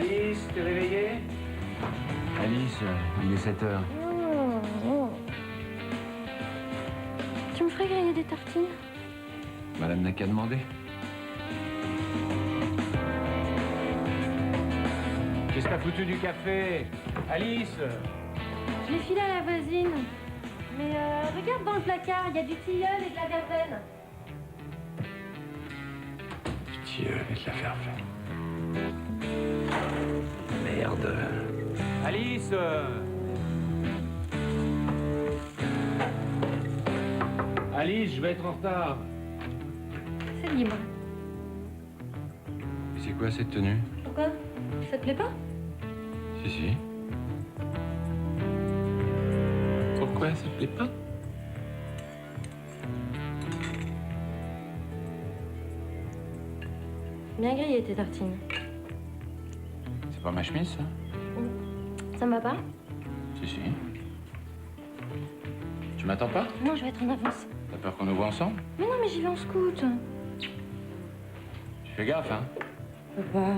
Alice, t'es réveillée? Alice, il est 7 heures. Tu me ferais griller des tartines? Madame n'a qu'à demander. Qu'est-ce que t'as foutu du café? Alice? Je l'ai filé à la voisine. Mais regarde dans le placard, il y a du tilleul et de la verveine. Du tilleul et de la verveine. Merde. Alice? Alice, je vais être en retard. C'est libre. Et c'est quoi cette tenue? Pourquoi? Ça te plaît pas? Si, si. Pourquoi ça te plaît pas? Bien grillé tes tartines. C'est pas ma chemise, ça? Ça me va pas? Si, si. Tu m'attends pas? Non, je vais être en avance. T'as peur qu'on nous voit ensemble? Mais non, mais j'y vais en scout. Fais gaffe, hein? Papa.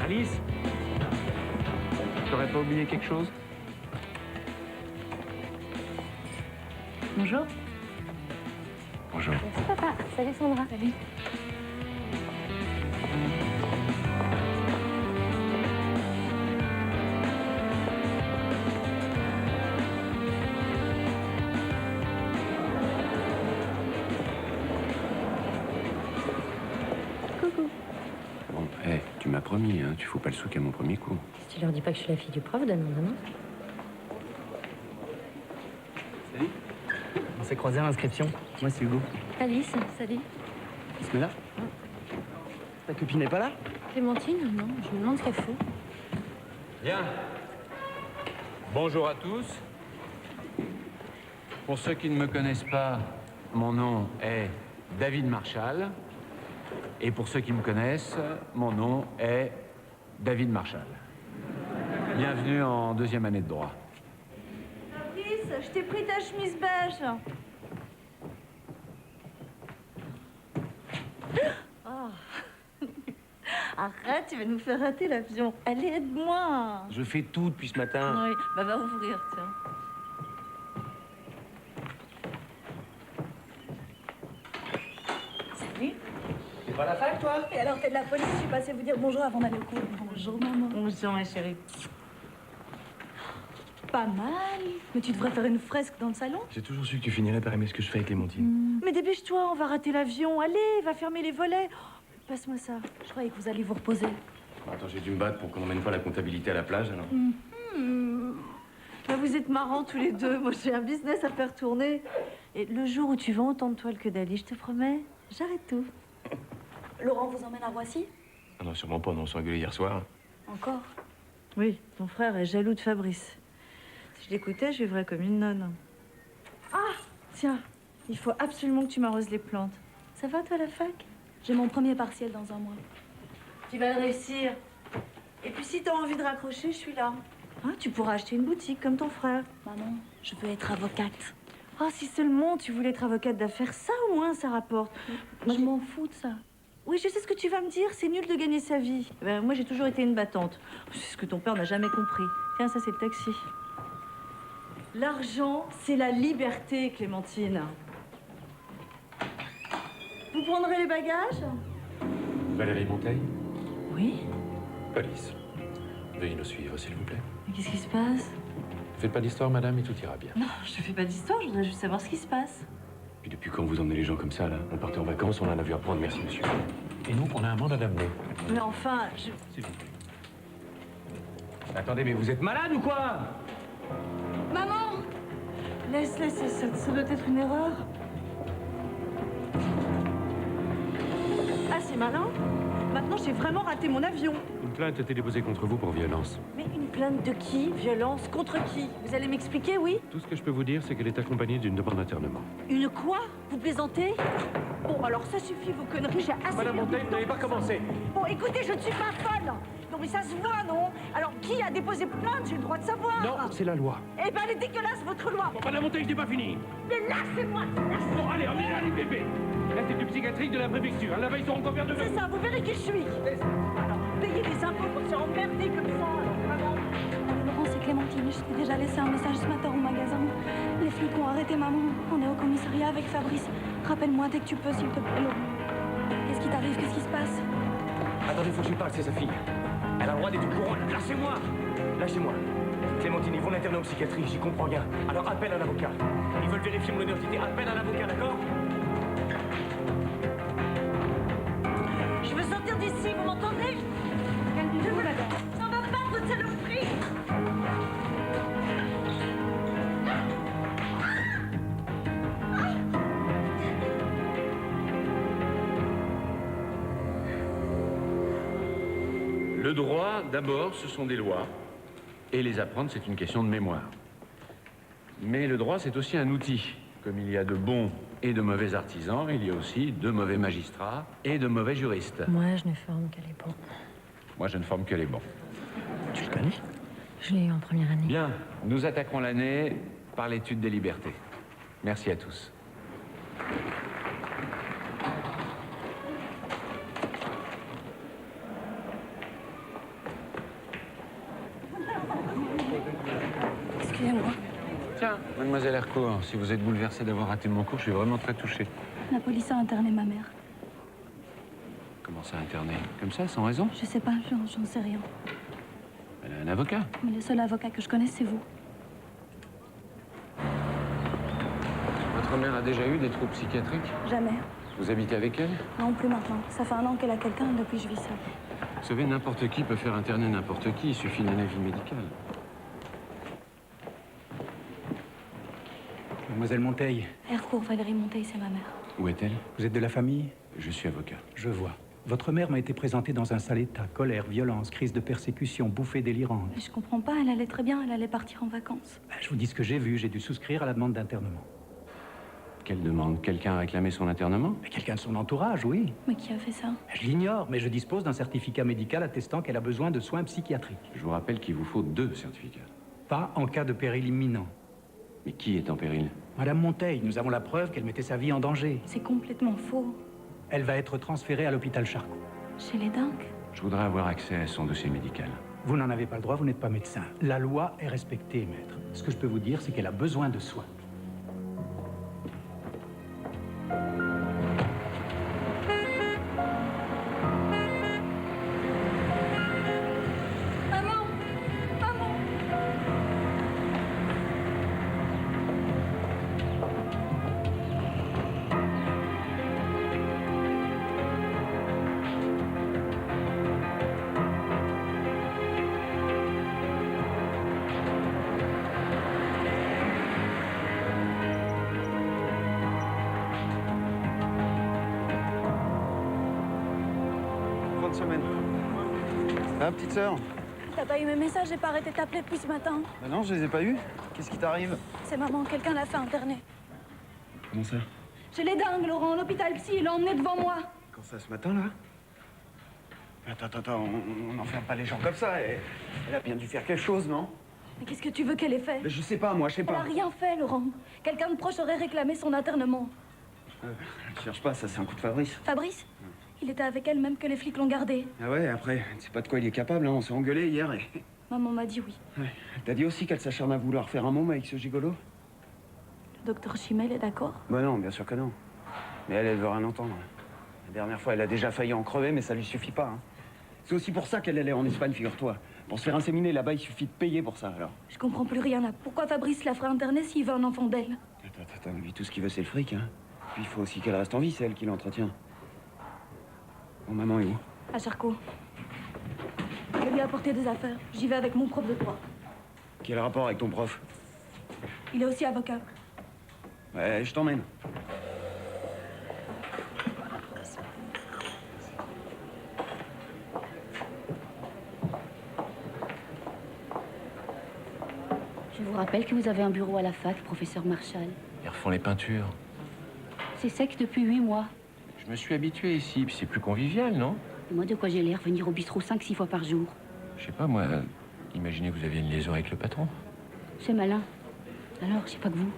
Alice? T'aurais pas oublié quelque chose? Bonjour. Bonjour. Merci papa. Salut Sandra. Salut. Coucou. Bon, hé, tu m'as promis, hein, tu fous pas le souk à mon premier coup. Si tu leur dis pas que je suis la fille du prof, donne-moi la main. Salut. On s'est croisés à l'inscription. Moi, c'est Hugo. Alice, salut. Il se met là? Ta copine n'est pas là? Clémentine? Non, je me demande ce qu'elle fait. Bien. Bonjour à tous. Pour ceux qui ne me connaissent pas, mon nom est David Marshall. Et pour ceux qui me connaissent, mon nom est David Marshall. Bienvenue en deuxième année de droit. Fabrice, je t'ai pris ta chemise beige. Oh. Arrête, tu vas nous faire rater l'avion. Allez, aide-moi. Je fais tout depuis ce matin. Oui, bah va ouvrir, tiens. Salut. T'es pas à la fac, toi? Et alors, t'es de la police, je suis passée vous dire bonjour avant d'aller au cours. Bonjour, maman. Bonjour, ma chérie. Pas mal. Mais tu devrais faire une fresque dans le salon. J'ai toujours su que tu finirais par aimer ce que je fais avec Clémentine. Mais dépêche-toi, on va rater l'avion. Allez, va fermer les volets. Oh, passe-moi ça. Je croyais que vous alliez vous reposer. Attends, j'ai dû me battre pour qu'on n'emmène pas la comptabilité à la plage, alors. Bah, vous êtes marrants tous les deux. Moi, j'ai un business à faire tourner. Et le jour où tu vends autant de toiles que d'Ali, je te promets, j'arrête tout. Laurent vous emmène à Roissy? Ah non, sûrement pas, non, on s'est engueulé hier soir. Encore? Oui, ton frère est jaloux de Fabrice. Si je l'écoutais, je vivrais comme une nonne. Ah, tiens, il faut absolument que tu m'arroses les plantes. Ça va, toi, la fac? J'ai mon premier partiel dans un mois. Tu vas le réussir. Et puis, si t'as envie de raccrocher, je suis là. Hein, tu pourras acheter une boutique comme ton frère. Maman, je veux être avocate. Oh, si seulement tu voulais être avocate d'affaires, ça au moins, ça rapporte. Moi, je m'en fous de ça. Oui, je sais ce que tu vas me dire, c'est nul de gagner sa vie. Ben, moi, j'ai toujours été une battante. C'est ce que ton père n'a jamais compris. Tiens, ça, c'est le taxi. L'argent, c'est la liberté, Clémentine. Vous prendrez les bagages? Valérie Monteil? Oui. Police. Veuillez nous suivre, s'il vous plaît. Mais qu'est-ce qui se passe? Faites pas d'histoire, madame, et tout ira bien. Non, je fais pas d'histoire, je voudrais juste savoir ce qui se passe. Puis depuis quand vous emmenez les gens comme ça, là? On partait en vacances, on en a vu à prendre, merci, monsieur. Et nous, on a un mandat d'amener. Mais enfin, je... S'il vous plaît. Attendez, mais vous êtes malade ou quoi? Maman! Laisse, ça doit être une erreur. Ah, c'est malin. Maintenant, j'ai vraiment raté mon avion. Une plainte a été déposée contre vous pour violence. Mais une plainte de qui? Violence? Contre qui? Vous allez m'expliquer, oui? Tout ce que je peux vous dire, c'est qu'elle est accompagnée d'une demande d'internement. Une quoi? Vous plaisantez? Bon, alors ça suffit vos conneries, j'ai assez... Madame Monteil, vous n'avez pas commencé. Bon, écoutez, je ne suis pas folle. Non mais ça se voit, non? Alors qui a déposé plainte? J'ai le droit de savoir. Non, c'est la loi. Eh ben elle est dégueulasse, votre loi. Bon, Madame Montaigne, j'ai pas fini. Mais lâchez-moi. Bon, allez, emmenez-la, les bébés. L'Institut psychiatrique de la préfecture. Là-bas, ils seront couverts de... C'est ça, vous verrez qui je suis. Alors, payez les impôts pour se faire emmerder comme ça. Alors, vraiment. Laurent, c'est Clémentine. Je t'ai déjà laissé un message ce matin au magasin. Les flics ont arrêté maman. On est au commissariat avec Fabrice. Rappelle-moi dès que tu peux, s'il te plaît, Laurent. Qu'est-ce qui t'arrive? Qu'est-ce qui se passe? Attendez, faut que je lui parle, c'est sa fille. Elle a le droit d'être au courant. Lâchez-moi. Lâchez-moi. Clémentine, ils vont l'interner en psychiatrie, j'y comprends rien. Alors appelle un avocat. Ils veulent vérifier mon identité. Appelle un avocat, d'accord? Je veux sortir d'ici, vous m'entendez? Calmez-vous, madame. Ça va pas, votre saloperie. Le droit, d'abord, ce sont des lois. Et les apprendre, c'est une question de mémoire. Mais le droit, c'est aussi un outil. Comme il y a de bons et de mauvais artisans, il y a aussi de mauvais magistrats et de mauvais juristes. Moi, je ne forme que les bons. Moi, je ne forme que les bons. Tu le connais? Je l'ai eu en première année. Bien, nous attaquerons l'année par l'étude des libertés. Merci à tous. Excusez-moi. Tiens, mademoiselle Harcourt, si vous êtes bouleversée d'avoir raté mon cours, je suis vraiment très touché. La police a interné ma mère. Comment ça, interner? Comme ça, sans raison? Je sais pas, j'en sais rien. Elle a un avocat. Mais le seul avocat que je connaisse, c'est vous. Votre mère a déjà eu des troubles psychiatriques? Jamais. Vous habitez avec elle? Non plus maintenant. Ça fait 1 an qu'elle a quelqu'un, depuis je vis seule. Vous savez, n'importe qui peut faire interner n'importe qui, il suffit d'un avis médical. Mademoiselle Monteil, Hercourt, Valérie Monteil, c'est ma mère. Où est-elle? vous êtes de la famille? Je suis avocat. Je vois. Votre mère m'a été présentée dans un sale état. Colère, violence, crise de persécution, bouffée délirante. Mais je comprends pas, elle allait très bien, elle allait partir en vacances. Je vous dis ce que j'ai vu, j'ai dû souscrire à la demande d'internement. Quelle demande? Quelqu'un a réclamé son internement? Mais quelqu'un de son entourage, oui. Mais qui a fait ça? Je l'ignore, mais je dispose d'un certificat médical attestant qu'elle a besoin de soins psychiatriques. Je vous rappelle qu'il vous faut 2 certificats. Pas en cas de péril imminent. Mais qui est en péril? Madame Monteil, nous avons la preuve qu'elle mettait sa vie en danger. C'est complètement faux. Elle va être transférée à l'hôpital Charcot. Chez les dingues? Je voudrais avoir accès à son dossier médical. Vous n'en avez pas le droit, vous n'êtes pas médecin. La loi est respectée, maître. Ce que je peux vous dire, c'est qu'elle a besoin de soins. Maman! Maman! Bonne semaine. Ah, petite sœur? T'as pas eu mes messages, j'ai pas arrêté de t'appeler depuis ce matin. Bah non, je les ai pas eus. Qu'est-ce qui t'arrive? C'est maman, quelqu'un l'a fait interner. Comment ça? Chez les dingues, Laurent, l'hôpital psy, il l'a emmené devant moi. Quand ça, ce matin, là? Attends, on n'enferme pas les gens comme ça. Elle a bien dû faire quelque chose, non? Mais qu'est-ce que tu veux qu'elle ait fait? Mais je sais pas, moi, je sais Elle a pas. rien fait, Laurent. Quelqu'un de proche aurait réclamé son internement. Je cherche pas, ça c'est un coup de Fabrice. Fabrice? Il était avec elle même que les flics l'ont gardé. Ah ouais, après, tu sais pas de quoi il est capable, hein. On s'est engueulé hier et... Maman m'a dit oui. Ouais. T'as dit aussi qu'elle s'acharne à vouloir faire un môme avec ce gigolo? Le docteur Chimel est d'accord? Bah non, bien sûr que non. Mais elle veut rien entendre. La dernière fois, elle a déjà failli en crever, mais ça lui suffit pas, hein. C'est aussi pour ça qu'elle allait en Espagne, figure-toi. Pour se faire inséminer là-bas, il suffit de payer pour ça, alors. Je comprends plus rien là. Pourquoi Fabrice la ferait interner s'il veut un enfant d'elle? Attends, lui, tout ce qu'il veut, c'est le fric, hein. Puis il faut aussi qu'elle reste en vie, c'est elle qui l'entretient. Bon, maman est où? À Charcot. Je lui ai apporté des affaires. J'y vais avec mon prof de droit. Quel rapport avec ton prof? Il est aussi avocat. Ouais, je t'emmène. Je vous rappelle que vous avez un bureau à la fac, professeur Marshall. Ils refont les peintures. C'est sec depuis 8 mois. Je me suis habitué ici, puis c'est plus convivial, non? Et moi, de quoi j'ai l'air? Venir au bistrot 5-6 fois par jour. Je sais pas, moi, imaginez que vous aviez une liaison avec le patron. C'est malin. Alors, c'est pas que vous.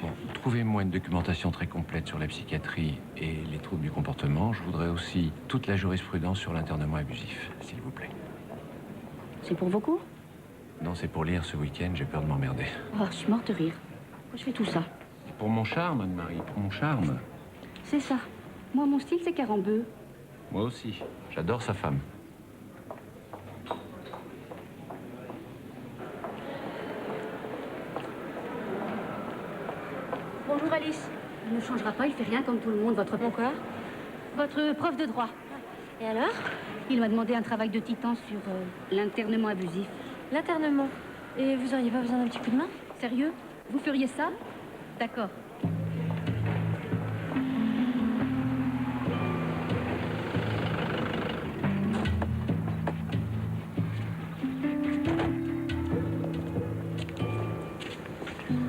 Bon, trouvez-moi une documentation très complète sur la psychiatrie et les troubles du comportement. Je voudrais aussi toute la jurisprudence sur l'internement abusif, s'il vous plaît. C'est pour vos cours? Non, c'est pour lire ce week-end, j'ai peur de m'emmerder. Oh, je suis morte de rire. Moi, je fais tout ça. Pour mon charme, Anne-Marie, pour mon charme. C'est ça. Moi, mon style, c'est Carambeu. Moi aussi, j'adore sa femme. Bonjour Alice. Il ne changera pas, il fait rien comme tout le monde, votre... Quoi? Votre prof de droit. Et alors? Il m'a demandé un travail de titan sur l'internement abusif. L'internement. Et vous auriez pas besoin d'un petit coup de main? Sérieux? Vous feriez ça? D'accord.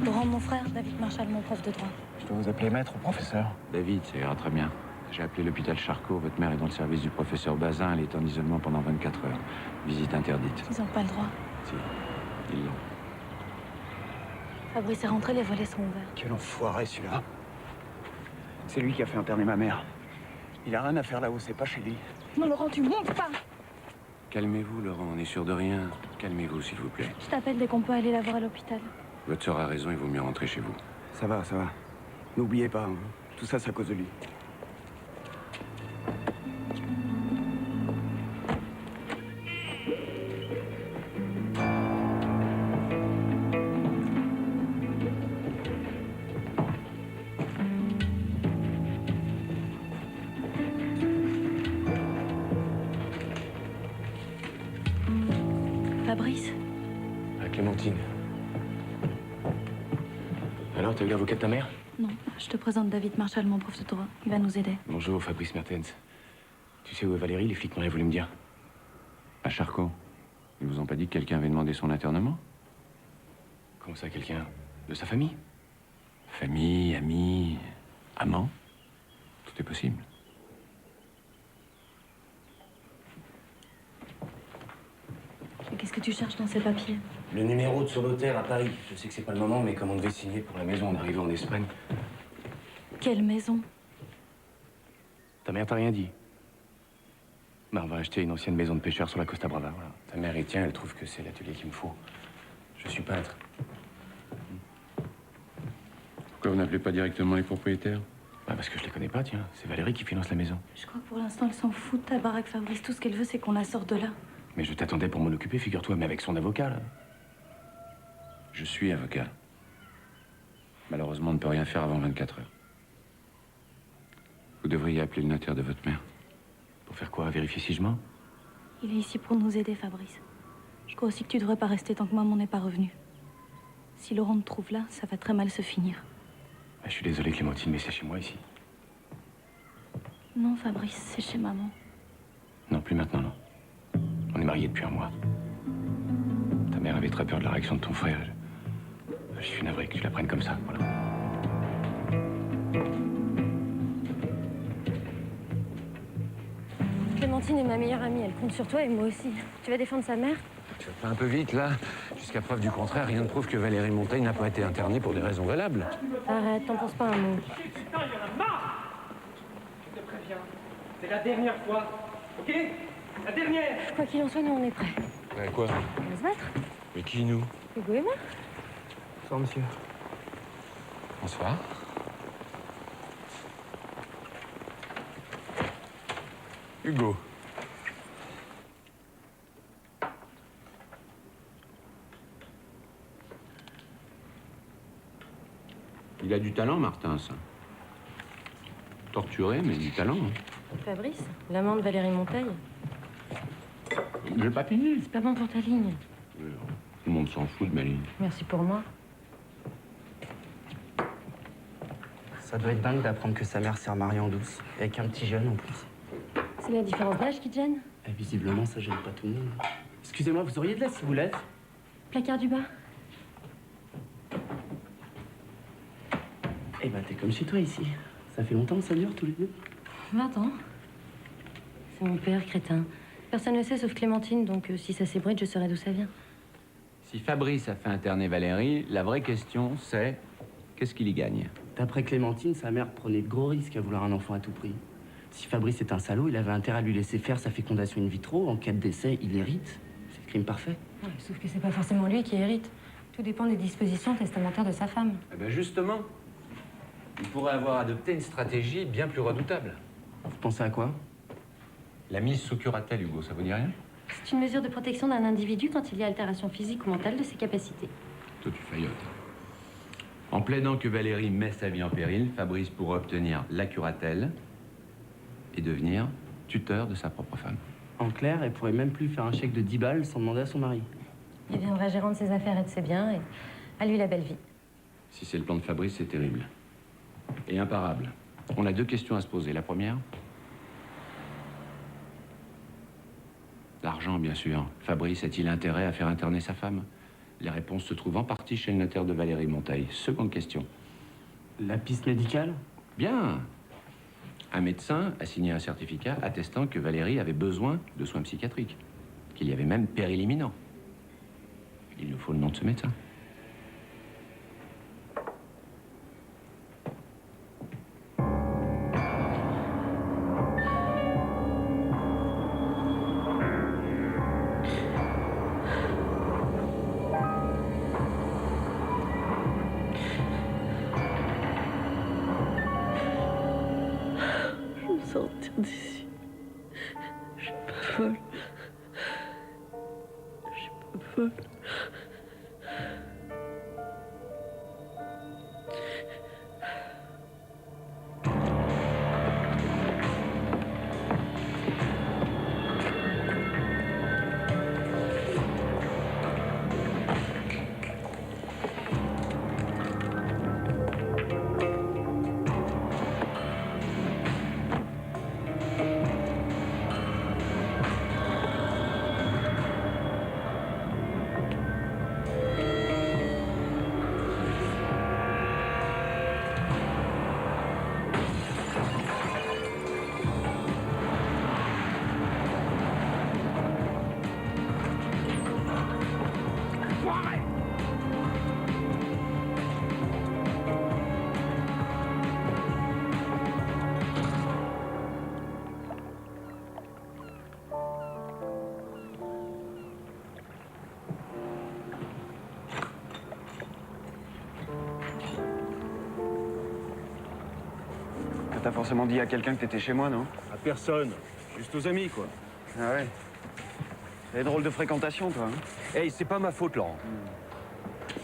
Laurent, mon frère, David Marshall, mon prof de droit. Je dois vous appeler maître ou professeur? David, ça ira très bien. J'ai appelé l'hôpital Charcot. Votre mère est dans le service du professeur Bazin. Elle est en isolement pendant 24 heures. Visite interdite. Ils n'ont pas le droit. Si, ils l'ont. Fabrice est rentré, les volets sont ouverts. Quel enfoiré celui-là. C'est lui qui a fait interner ma mère. Il a rien à faire là-haut, c'est pas chez lui. Non, Laurent, tu montes pas. Calmez-vous, Laurent, on n'est sûr de rien. Calmez-vous, s'il vous plaît. Je t'appelle dès qu'on peut aller la voir à l'hôpital. Votre sœur a raison, il vaut mieux rentrer chez vous. Ça va, ça va. N'oubliez pas, hein. Tout ça, c'est à cause de lui. Fabrice? Ah, Clémentine. Alors, t'as eu l'avocat de ta mère? Non, je te présente David Marshall, mon prof de droit. Il va nous aider. Bonjour, Fabrice Mertens. Tu sais où est Valérie? Les flics m'ont rien voulu me dire. À Charcot. Ils vous ont pas dit que quelqu'un avait demandé son internement? Comment ça, quelqu'un? De sa famille? Famille, amis, amants. Tout est possible. Et qu'est-ce que tu cherches dans ces papiers? Le numéro de son notaire à Paris. Je sais que c'est pas le moment, mais comme on devait signer pour la maison en arrivant en Espagne. Quelle maison? Ta mère t'a rien dit? Bah, on va acheter une ancienne maison de pêcheurs sur la Costa Brava, voilà. Ta mère y tient, elle trouve que c'est l'atelier qu'il me faut. Je suis peintre. Pourquoi vous n'appelez pas directement les propriétaires? Bah, parce que je les connais pas, tiens. C'est Valérie qui finance la maison. Je crois que pour l'instant, elle s'en fout de ta baraque, Fabrice. Tout ce qu'elle veut, c'est qu'on la sorte de là. Mais je t'attendais pour m'en occuper, figure-toi, mais avec son avocat, là. Je suis avocat. Malheureusement, on ne peut rien faire avant 24 heures. Vous devriez appeler le notaire de votre mère. Pour faire quoi? Vérifier si je mens? Il est ici pour nous aider, Fabrice. Je crois aussi que tu devrais pas rester tant que maman n'est pas revenue. Si Laurent te trouve là, ça va très mal se finir. Bah, je suis désolé, Clémentine, mais c'est chez moi, ici. Non, Fabrice, c'est chez maman. Non, plus maintenant, non. On est mariés depuis un mois. Ta mère avait très peur de la réaction de ton frère. Je suis navré que tu la prennes comme ça, voilà. Clémentine est ma meilleure amie, elle compte sur toi et moi aussi. Tu vas défendre sa mère? Tu vas pas un peu vite, là? Jusqu'à preuve du contraire, rien ne prouve que Valérie Montaigne n'a pas été internée pour des raisons valables. Arrête, t'en penses pas un mot. Putain, il y en a marre! Je te préviens, c'est la dernière fois, ok? La dernière! Quoi qu'il en soit, nous on est prêts. Ouais, quoi? On va se battre? Mais qui, nous? Hugo et moi? Bonsoir, monsieur. Bonsoir. Hugo. Il a du talent, Martin, ça. Torturé, mais du talent. Hein. Fabrice, l'amant de Valérie Montaigne. J'ai pas fini. C'est pas bon pour ta ligne. Tout le monde s'en fout de ma ligne. Merci pour moi. Ça doit être dingue d'apprendre que sa mère sert Marie en douce. Avec un petit jeune en plus. C'est la différence d'âge qui te gêne? Et visiblement, ça gêne pas tout le monde. Excusez-moi, vous auriez de la ciboulette? Placard du bas. Eh ben, t'es comme chez toi ici. Ça fait longtemps que ça dure tous les deux. 20 ans. C'est mon père, crétin. Personne ne sait sauf Clémentine, donc si ça s'ébruite, je saurai d'où ça vient. Si Fabrice a fait interner Valérie, la vraie question c'est qu'est-ce qu'il y gagne? D'après Clémentine, sa mère prenait de gros risques à vouloir un enfant à tout prix. Si Fabrice est un salaud, il avait intérêt à lui laisser faire sa fécondation in vitro. En cas de décès, il hérite. C'est le crime parfait. Ouais, sauf que c'est pas forcément lui qui hérite. Tout dépend des dispositions testamentaires de sa femme. Eh bien justement, il pourrait avoir adopté une stratégie bien plus redoutable. Vous pensez à quoi? La mise sous curatelle, Hugo, ça vous dit rien? C'est une mesure de protection d'un individu quand il y a altération physique ou mentale de ses capacités. Toi, tu faillotes. En plaidant que Valérie met sa vie en péril, Fabrice pourrait obtenir la curatelle et devenir tuteur de sa propre femme. En clair, elle pourrait même plus faire un chèque de 10 balles sans demander à son mari. Il deviendra gérant de ses affaires et de ses biens, et à lui la belle vie. Si c'est le plan de Fabrice, c'est terrible. Et imparable. On a deux questions à se poser. La première, l'argent, bien sûr. Fabrice a-t-il intérêt à faire interner sa femme? Les réponses se trouvent en partie chez le notaire de Valérie Monteil. Seconde question. La piste médicale? Bien. Un médecin a signé un certificat attestant que Valérie avait besoin de soins psychiatriques. Qu'il y avait même péril imminent. Il nous faut le nom de ce médecin. Je veux sortir d'ici. Je suis pas folle. Je suis pas folle. T'as forcément dit à quelqu'un que t'étais chez moi, non? À personne. Juste aux amis, quoi. Ah ouais. C'est drôle de fréquentation, toi. Hein? Hey, c'est pas ma faute, Laurent.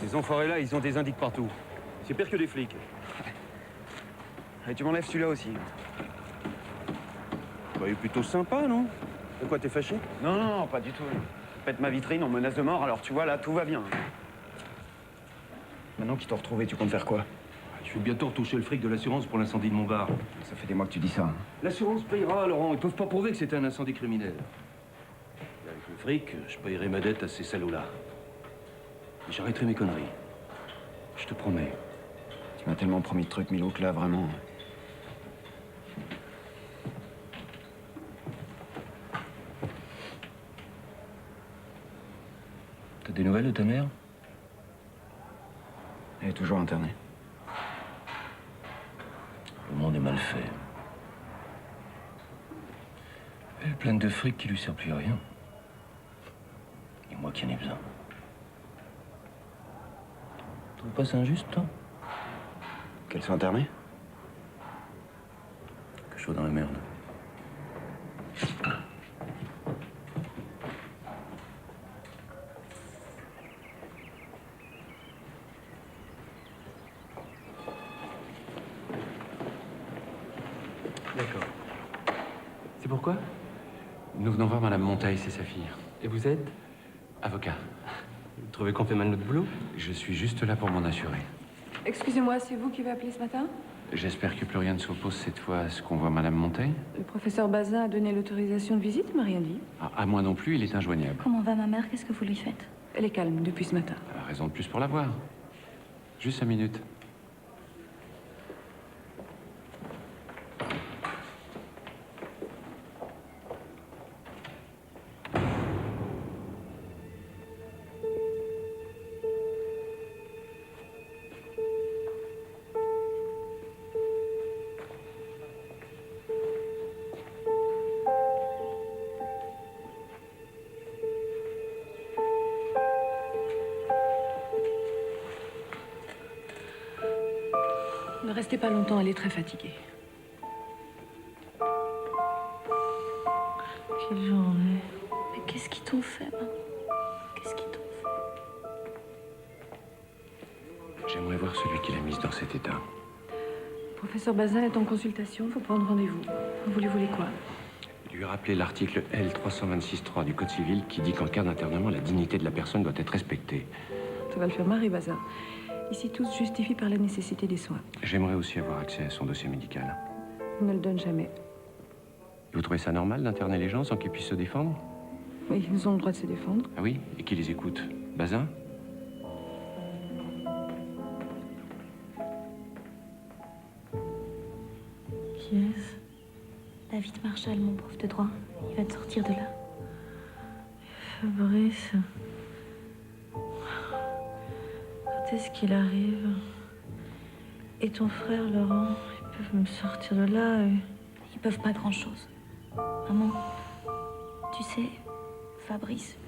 Les enfoirés là, ils ont des indices partout. C'est pire que des flics. Et tu m'enlèves celui-là aussi. Bah, il est plutôt sympa, non? De quoi, t'es fâché? Non, non, non, pas du tout. Pète ma vitrine, on me menace de mort, alors tu vois, là, tout va bien. Maintenant qu'ils t'ont retrouvé, tu comptes faire quoi? Je vais bientôt retoucher le fric de l'assurance pour l'incendie de mon bar. Ça fait des mois que tu dis ça. Hein. L'assurance payera, Laurent. Ils peuvent pas prouver que c'était un incendie criminel. Et avec le fric, je payerai ma dette à ces salauds-là. Et j'arrêterai mes conneries. Je te promets. Tu m'as tellement promis de trucs, Milo, que là, vraiment... T'as des nouvelles de ta mère? Elle est toujours internée. Le monde est mal fait. Elle est pleine de fric qui lui sert plus à rien. Et moi qui en ai besoin. Tu trouves pas ça injuste, toi? Qu'elle soit internée? Que je sois dans la merde. D'accord. C'est pourquoi? Nous venons voir Madame Monteil, c'est sa fille. Et vous êtes? Avocat. Vous trouvez qu'on fait mal notre boulot? Je suis juste là pour m'en assurer. Excusez-moi, c'est vous qui avez appelé ce matin? J'espère que plus rien ne s'oppose cette fois à ce qu'on voit Madame Monteil. Le professeur Bazin a donné l'autorisation de visite, il m'a rien dit. À moi non plus, il est injoignable. Comment va ma mère? Qu'est-ce que vous lui faites? Elle est calme depuis ce matin. Raison de plus pour la voir. Juste 5 minutes. Restez pas longtemps, elle est très fatiguée. Quelle journée. Mais qu'est-ce qu'ils t'ont fait, maman? Qu'est-ce qu'ils t'ont fait? J'aimerais voir celui qui l'a mise dans cet état. Professeur Bazin est en consultation, faut prendre rendez-vous. Vous lui voulez quoi? Lui rappeler l'article L326.3 du Code civil qui dit qu'en cas d'internement, la dignité de la personne doit être respectée. Ça va le faire marrer, Bazin. Ici, tout se justifie par la nécessité des soins. J'aimerais aussi avoir accès à son dossier médical. On ne le donne jamais. Vous trouvez ça normal d'interner les gens sans qu'ils puissent se défendre? Oui, ils ont le droit de se défendre. Ah oui? Et qui les écoute? Bazin? Qui est-ce? David Marshall, mon prof de droit. Il va te sortir de là. Fabrice. Quand est-ce qu'il arrive? Et ton frère, Laurent, ils peuvent me sortir de là Ils peuvent pas grand-chose. Maman, tu sais, Fabrice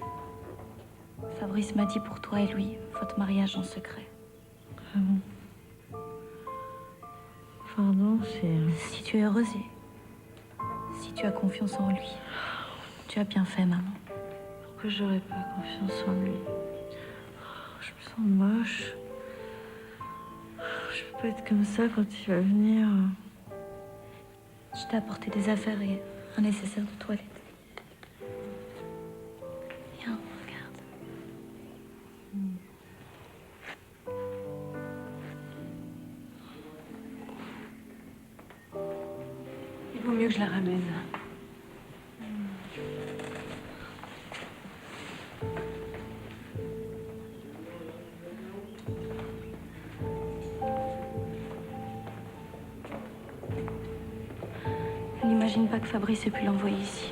m'a dit pour toi et lui, votre mariage en secret. Ah bon? Pardon, c'est... Si tu es heureuse et si tu as confiance en lui, tu as bien fait, maman. Pourquoi j'aurais pas confiance en lui? Je me sens moche. Je peux pas être comme ça quand il va venir. Je t'ai apporté des affaires et un nécessaire de toilette. Viens, regarde. Il vaut mieux que je la ramène. Elle n'imagine pas que Fabrice ait pu l'envoyer ici.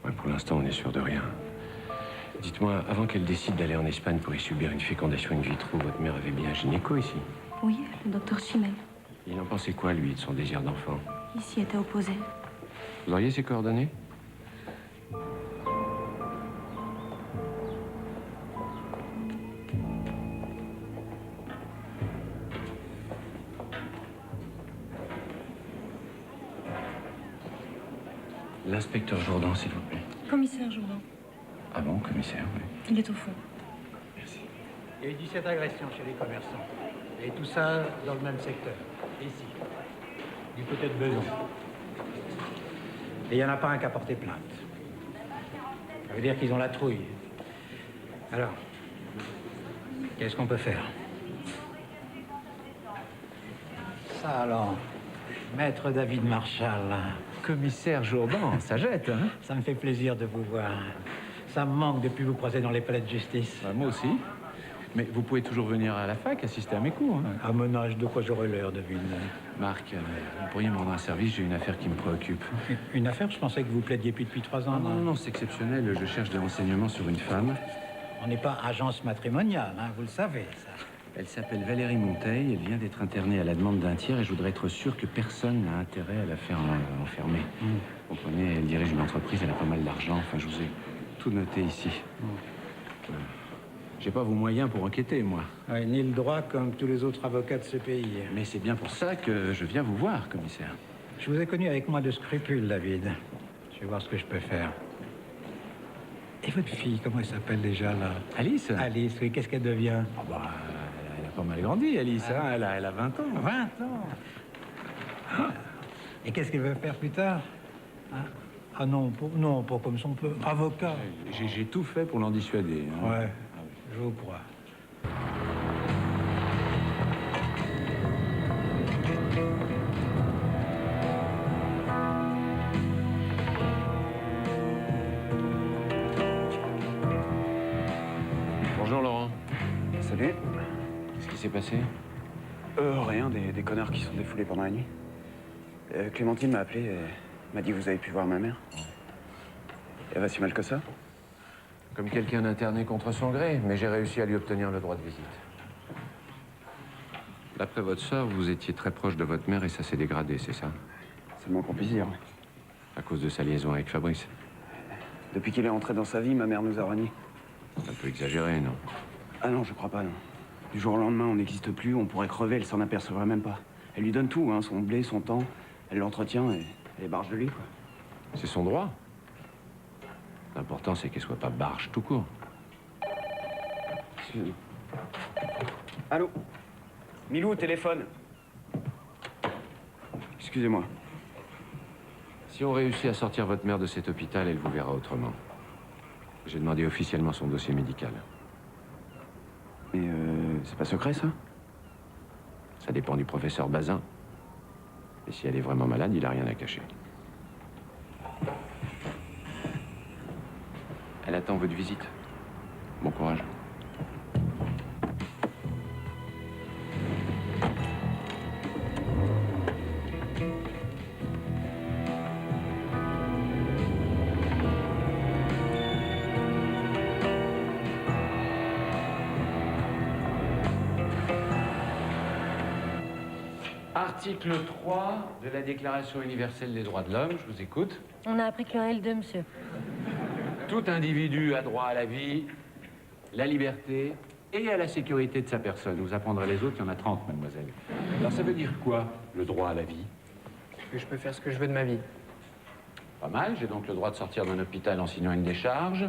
Ouais, pour l'instant, on n'est sûr de rien. Dites-moi, avant qu'elle décide d'aller en Espagne pour y subir une fécondation in vitro, votre mère avait bien un gynéco ici? Oui, le docteur Chimel. Il en pensait quoi, lui, de son désir d'enfant? Il s'y était opposé. Vous auriez ses coordonnées? L'inspecteur Jourdan, s'il vous plaît. Commissaire Jourdan. Ah bon, commissaire, oui. Il est au fond. Merci. Il y a eu 17 agressions chez les commerçants. Et tout ça dans le même secteur, ici, du côté de Beson. Et il n'y en a pas un qui a porté plainte. Ça veut dire qu'ils ont la trouille. Alors, qu'est-ce qu'on peut faire? Ça alors, maître David Marshall. Commissaire Jourdan, ça jette, hein? Ça me fait plaisir de vous voir. Ça me manque depuis vous croiser dans les palais de justice. Bah, moi aussi. Mais vous pouvez toujours venir à la fac assister à mes cours. Hein. À mon âge, de quoi j'aurai l'heure, David? Marc, vous pourriez me rendre un service, j'ai une affaire qui me préoccupe. Une affaire? Je pensais que vous plaidiez plus depuis 3 ans. Non, non, c'est exceptionnel. Je cherche des renseignements sur une femme. On n'est pas agence matrimoniale, hein, vous le savez, ça. Elle s'appelle Valérie Monteil, elle vient d'être internée à la demande d'un tiers et je voudrais être sûr que personne n'a intérêt à la faire enfermer. Vous comprenez, elle dirige une entreprise, elle a pas mal d'argent, enfin je vous ai tout noté ici. J'ai pas vos moyens pour enquêter, moi. Oui, ni le droit comme tous les autres avocats de ce pays. Mais c'est bien pour ça que je viens vous voir, commissaire. Je vous ai connu avec moins de scrupules, David. Je vais voir ce que je peux faire. Et votre fille, comment elle s'appelle déjà, là? Alice? Alice, oui, qu'est-ce qu'elle devient? Ah bah, elle a pas mal grandi, Alice, hein? Elle a 20 ans. 20 ans? Et qu'est-ce qu'elle veut faire plus tard? Hein? Ah non, pas comme son peu. Avocat. J'ai tout fait pour l'en dissuader. Hein. Ouais, je vous crois. Bonjour Laurent. Salut. Qu'est-ce qui s'est passé? Rien, des connards qui sont défoulés pendant la nuit. Clémentine m'a appelé et m'a dit que vous avez pu voir ma mère. Elle va si mal que ça? Comme quelqu'un interné contre son gré, mais j'ai réussi à lui obtenir le droit de visite. D'après votre sœur, vous étiez très proche de votre mère et ça s'est dégradé, c'est ça? C'est le moins qu'on puisse dire. À cause de sa liaison avec Fabrice. Depuis qu'il est entré dans sa vie, ma mère nous a reniés. Un peu exagéré, non? Ah non, je crois pas, non. Du jour au lendemain, on n'existe plus, on pourrait crever, elle s'en apercevrait même pas. Elle lui donne tout, hein, son blé, son temps. Elle l'entretient et elle est barge de lui, quoi. C'est son droit. L'important, c'est qu'elle soit pas barge tout court. Allô? Milou, téléphone. Excusez-moi. Si on réussit à sortir votre mère de cet hôpital, elle vous verra autrement. J'ai demandé officiellement son dossier médical. Mais c'est pas secret, ça? Ça dépend du professeur Bazin. Et si elle est vraiment malade, il a rien à cacher. Elle attend votre visite. Bon courage. Article 3 de la Déclaration universelle des droits de l'homme, je vous écoute. On a appris que le L2, monsieur. Tout individu a droit à la vie, la liberté et à la sécurité de sa personne. Vous apprendrez les autres, il y en a 30, mademoiselle. Alors ça veut dire quoi, le droit à la vie? Que je peux faire ce que je veux de ma vie. Pas mal, j'ai donc le droit de sortir d'un hôpital en signant une décharge,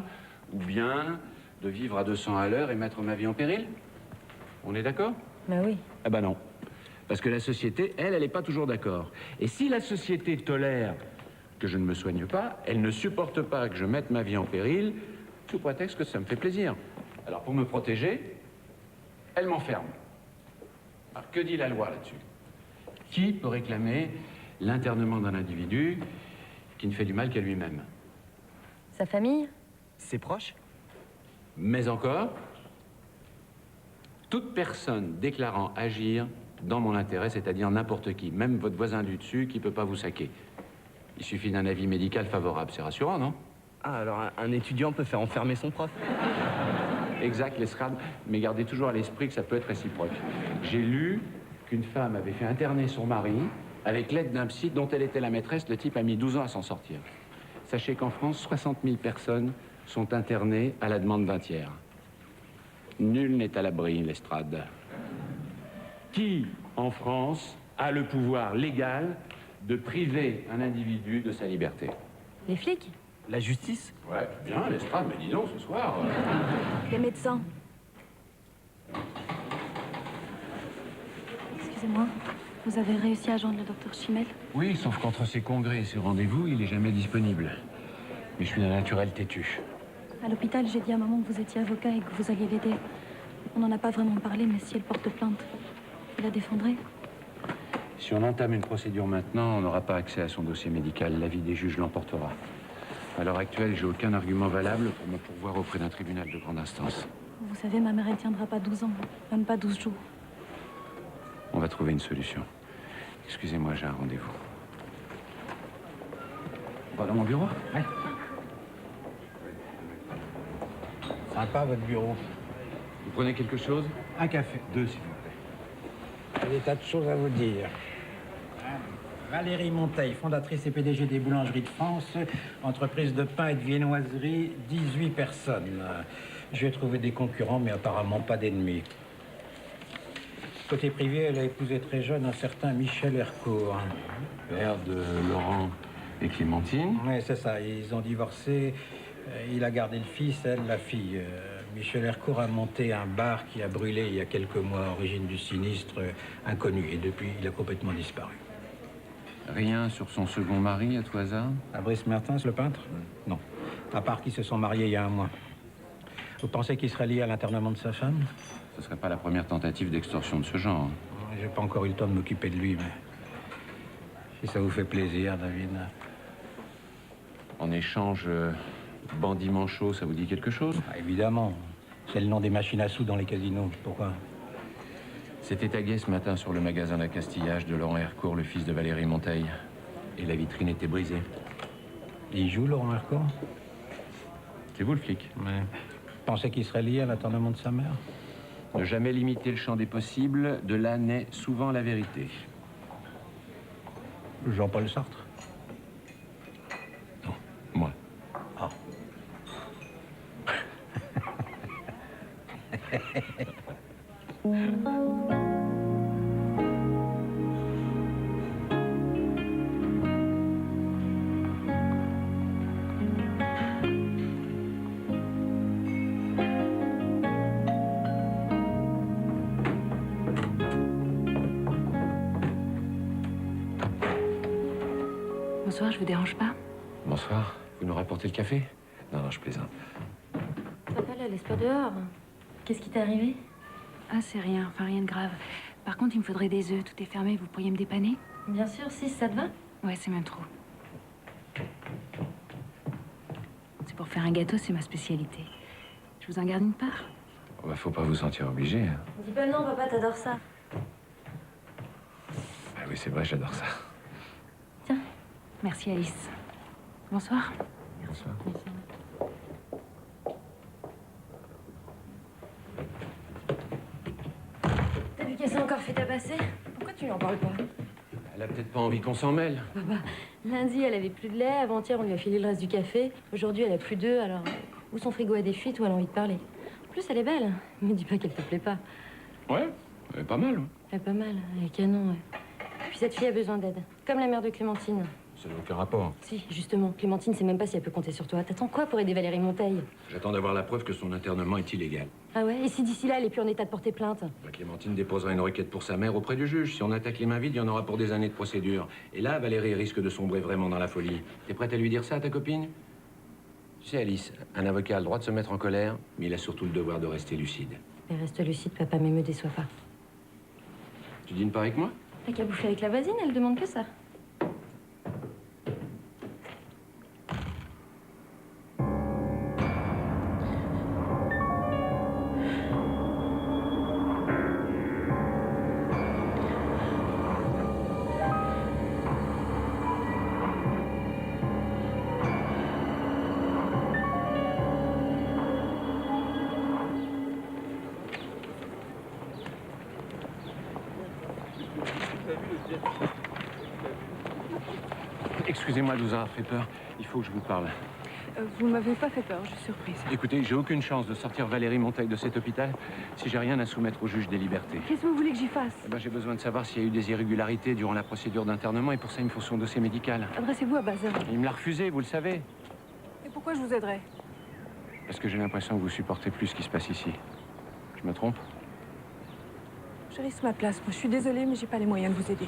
ou bien de vivre à 200 à l'heure et mettre ma vie en péril. On est d'accord? Bah oui. Ah bah non. Parce que la société, elle n'est pas toujours d'accord. Et si la société tolère que je ne me soigne pas, elle ne supporte pas que je mette ma vie en péril, sous prétexte que ça me fait plaisir. Alors pour me protéger, elle m'enferme. Alors que dit la loi là-dessus? Qui peut réclamer l'internement d'un individu qui ne fait du mal qu'à lui-même? Sa famille? Ses proches? Mais encore, toute personne déclarant agir dans mon intérêt, c'est-à-dire n'importe qui, même votre voisin du dessus qui ne peut pas vous saquer. Il suffit d'un avis médical favorable, c'est rassurant, non? Ah, alors un étudiant peut faire enfermer son prof? Exact, l'estrade, mais gardez toujours à l'esprit que ça peut être réciproque. J'ai lu qu'une femme avait fait interner son mari avec l'aide d'un psy dont elle était la maîtresse. Le type a mis 12 ans à s'en sortir. Sachez qu'en France, 60 000 personnes sont internées à la demande d'un tiers. Nul n'est à l'abri, l'estrade. Qui, en France, a le pouvoir légal de priver un individu de sa liberté? Les flics? La justice? Ouais, bien, l'estrade, mais dis donc, ce soir... Les médecins. Excusez-moi, vous avez réussi à joindre le docteur Chimel? Oui, sauf qu'entre ses congrès et ses rendez-vous, il est jamais disponible. Mais je suis d'un naturel têtu. À l'hôpital, j'ai dit à maman que vous étiez avocat et que vous alliez l'aider. On n'en a pas vraiment parlé, mais si elle porte plainte, vous la défendrez? Si on entame une procédure maintenant, on n'aura pas accès à son dossier médical. L'avis des juges l'emportera. À l'heure actuelle, j'ai aucun argument valable pour me pourvoir auprès d'un tribunal de grande instance. Vous savez, ma mère, elle tiendra pas 12 ans, même pas 12 jours. On va trouver une solution. Excusez-moi, j'ai un rendez-vous. On va dans mon bureau? Ouais. Sympa, votre bureau. Vous prenez quelque chose? Un café. 2, s'il vous plaît. J'ai des tas de choses à vous dire. Valérie Monteil, fondatrice et PDG des Boulangeries de France, entreprise de pain et de viennoiserie, 18 personnes. J'ai trouvé des concurrents, mais apparemment pas d'ennemis. Côté privé, elle a épousé très jeune un certain Michel Hercourt. Père de Laurent et Clémentine. Oui, c'est ça. Ils ont divorcé. Il a gardé le fils, elle, la fille. Michel Hercourt a monté un bar qui a brûlé il y a quelques mois, origine du sinistre inconnu. Et depuis, il a complètement disparu. Rien sur son second mari, à tout hasard? Fabrice Mertens, le peintre? Non. À part qu'ils se sont mariés il y a un mois. Vous pensez qu'il serait lié à l'internement de sa femme? Ce serait pas la première tentative d'extorsion de ce genre. J'ai pas encore eu le temps de m'occuper de lui, mais... Si ça vous fait plaisir, David. En échange, bandit manchot, ça vous dit quelque chose? Ah, évidemment. C'est le nom des machines à sous dans les casinos. Pourquoi? C'était tagué ce matin sur le magasin d'accastillage de Laurent Hercourt, le fils de Valérie Monteil. Et la vitrine était brisée. Il joue, Laurent Hercourt? C'est vous le flic? Ouais. Pensez qu'il serait lié à l'internement de sa mère? Ne jamais limiter le champ des possibles, de là naît souvent la vérité. Jean-Paul Sartre? Non, moi. Ah. Bonsoir, je vous dérange pas? Bonsoir. Vous nous rapportez le café? Non, je plaisante. Papa, la laisse pas dehors. Qu'est-ce qui t'est arrivé? Ah, c'est rien, enfin rien de grave. Par contre, il me faudrait des œufs, tout est fermé, vous pourriez me dépanner? Bien sûr, si ça te va. Ouais, c'est même trop. C'est pour faire un gâteau, c'est ma spécialité. Je vous en garde une part? Oh, bah, faut pas vous sentir obligé. Hein. Dis pas non, papa, t'adores ça. Ah oui, c'est vrai, j'adore ça. Tiens. Merci, Alice. Bonsoir. Bonsoir. T'as vu qu'elle s'est encore fait tabasser? Pourquoi tu lui en parles pas? Elle a peut-être pas envie qu'on s'en mêle. Papa, lundi, elle avait plus de lait. Avant-hier, on lui a filé le reste du café. Aujourd'hui, elle a plus d'œufs, alors... Ou son frigo a des fuites, ou elle a envie de parler. En plus, elle est belle. Me dis pas qu'elle te plaît pas. Ouais, elle est pas mal. Hein. Elle est pas mal, elle est canon, ouais. Puis cette fille a besoin d'aide. Comme la mère de Clémentine. Ça n'a aucun rapport. Si, justement. Clémentine sait même pas si elle peut compter sur toi. T'attends quoi pour aider Valérie Monteil? J'attends d'avoir la preuve que son internement est illégal. Ah ouais? Et si d'ici là, elle est plus en état de porter plainte? Bah, Clémentine déposera une requête pour sa mère auprès du juge. Si on attaque les mains vides, il y en aura pour des années de procédure. Et là, Valérie risque de sombrer vraiment dans la folie. T'es prête à lui dire ça à ta copine? Tu sais, Alice, un avocat a le droit de se mettre en colère, mais il a surtout le devoir de rester lucide. Mais reste lucide, papa, mais me déçois pas. Tu dînes pas avec moi? T'as qu'à bouffer avec la voisine, elle demande que ça. Excusez-moi de vous avoir fait peur. Il faut que je vous parle. Vous m'avez pas fait peur, je suis surprise. Écoutez, j'ai aucune chance de sortir Valérie Monteil de cet hôpital si j'ai rien à soumettre au juge des libertés. Qu'est-ce que vous voulez que j'y fasse? Eh ben, j'ai besoin de savoir s'il y a eu des irrégularités durant la procédure d'internement et pour ça, il me faut son dossier médical. Adressez-vous à Bazin. Il me l'a refusé, vous le savez. Et pourquoi je vous aiderais? Parce que j'ai l'impression que vous supportez plus ce qui se passe ici. Je me trompe? Je risque ma place. Moi, je suis désolée, mais j'ai pas les moyens de vous aider.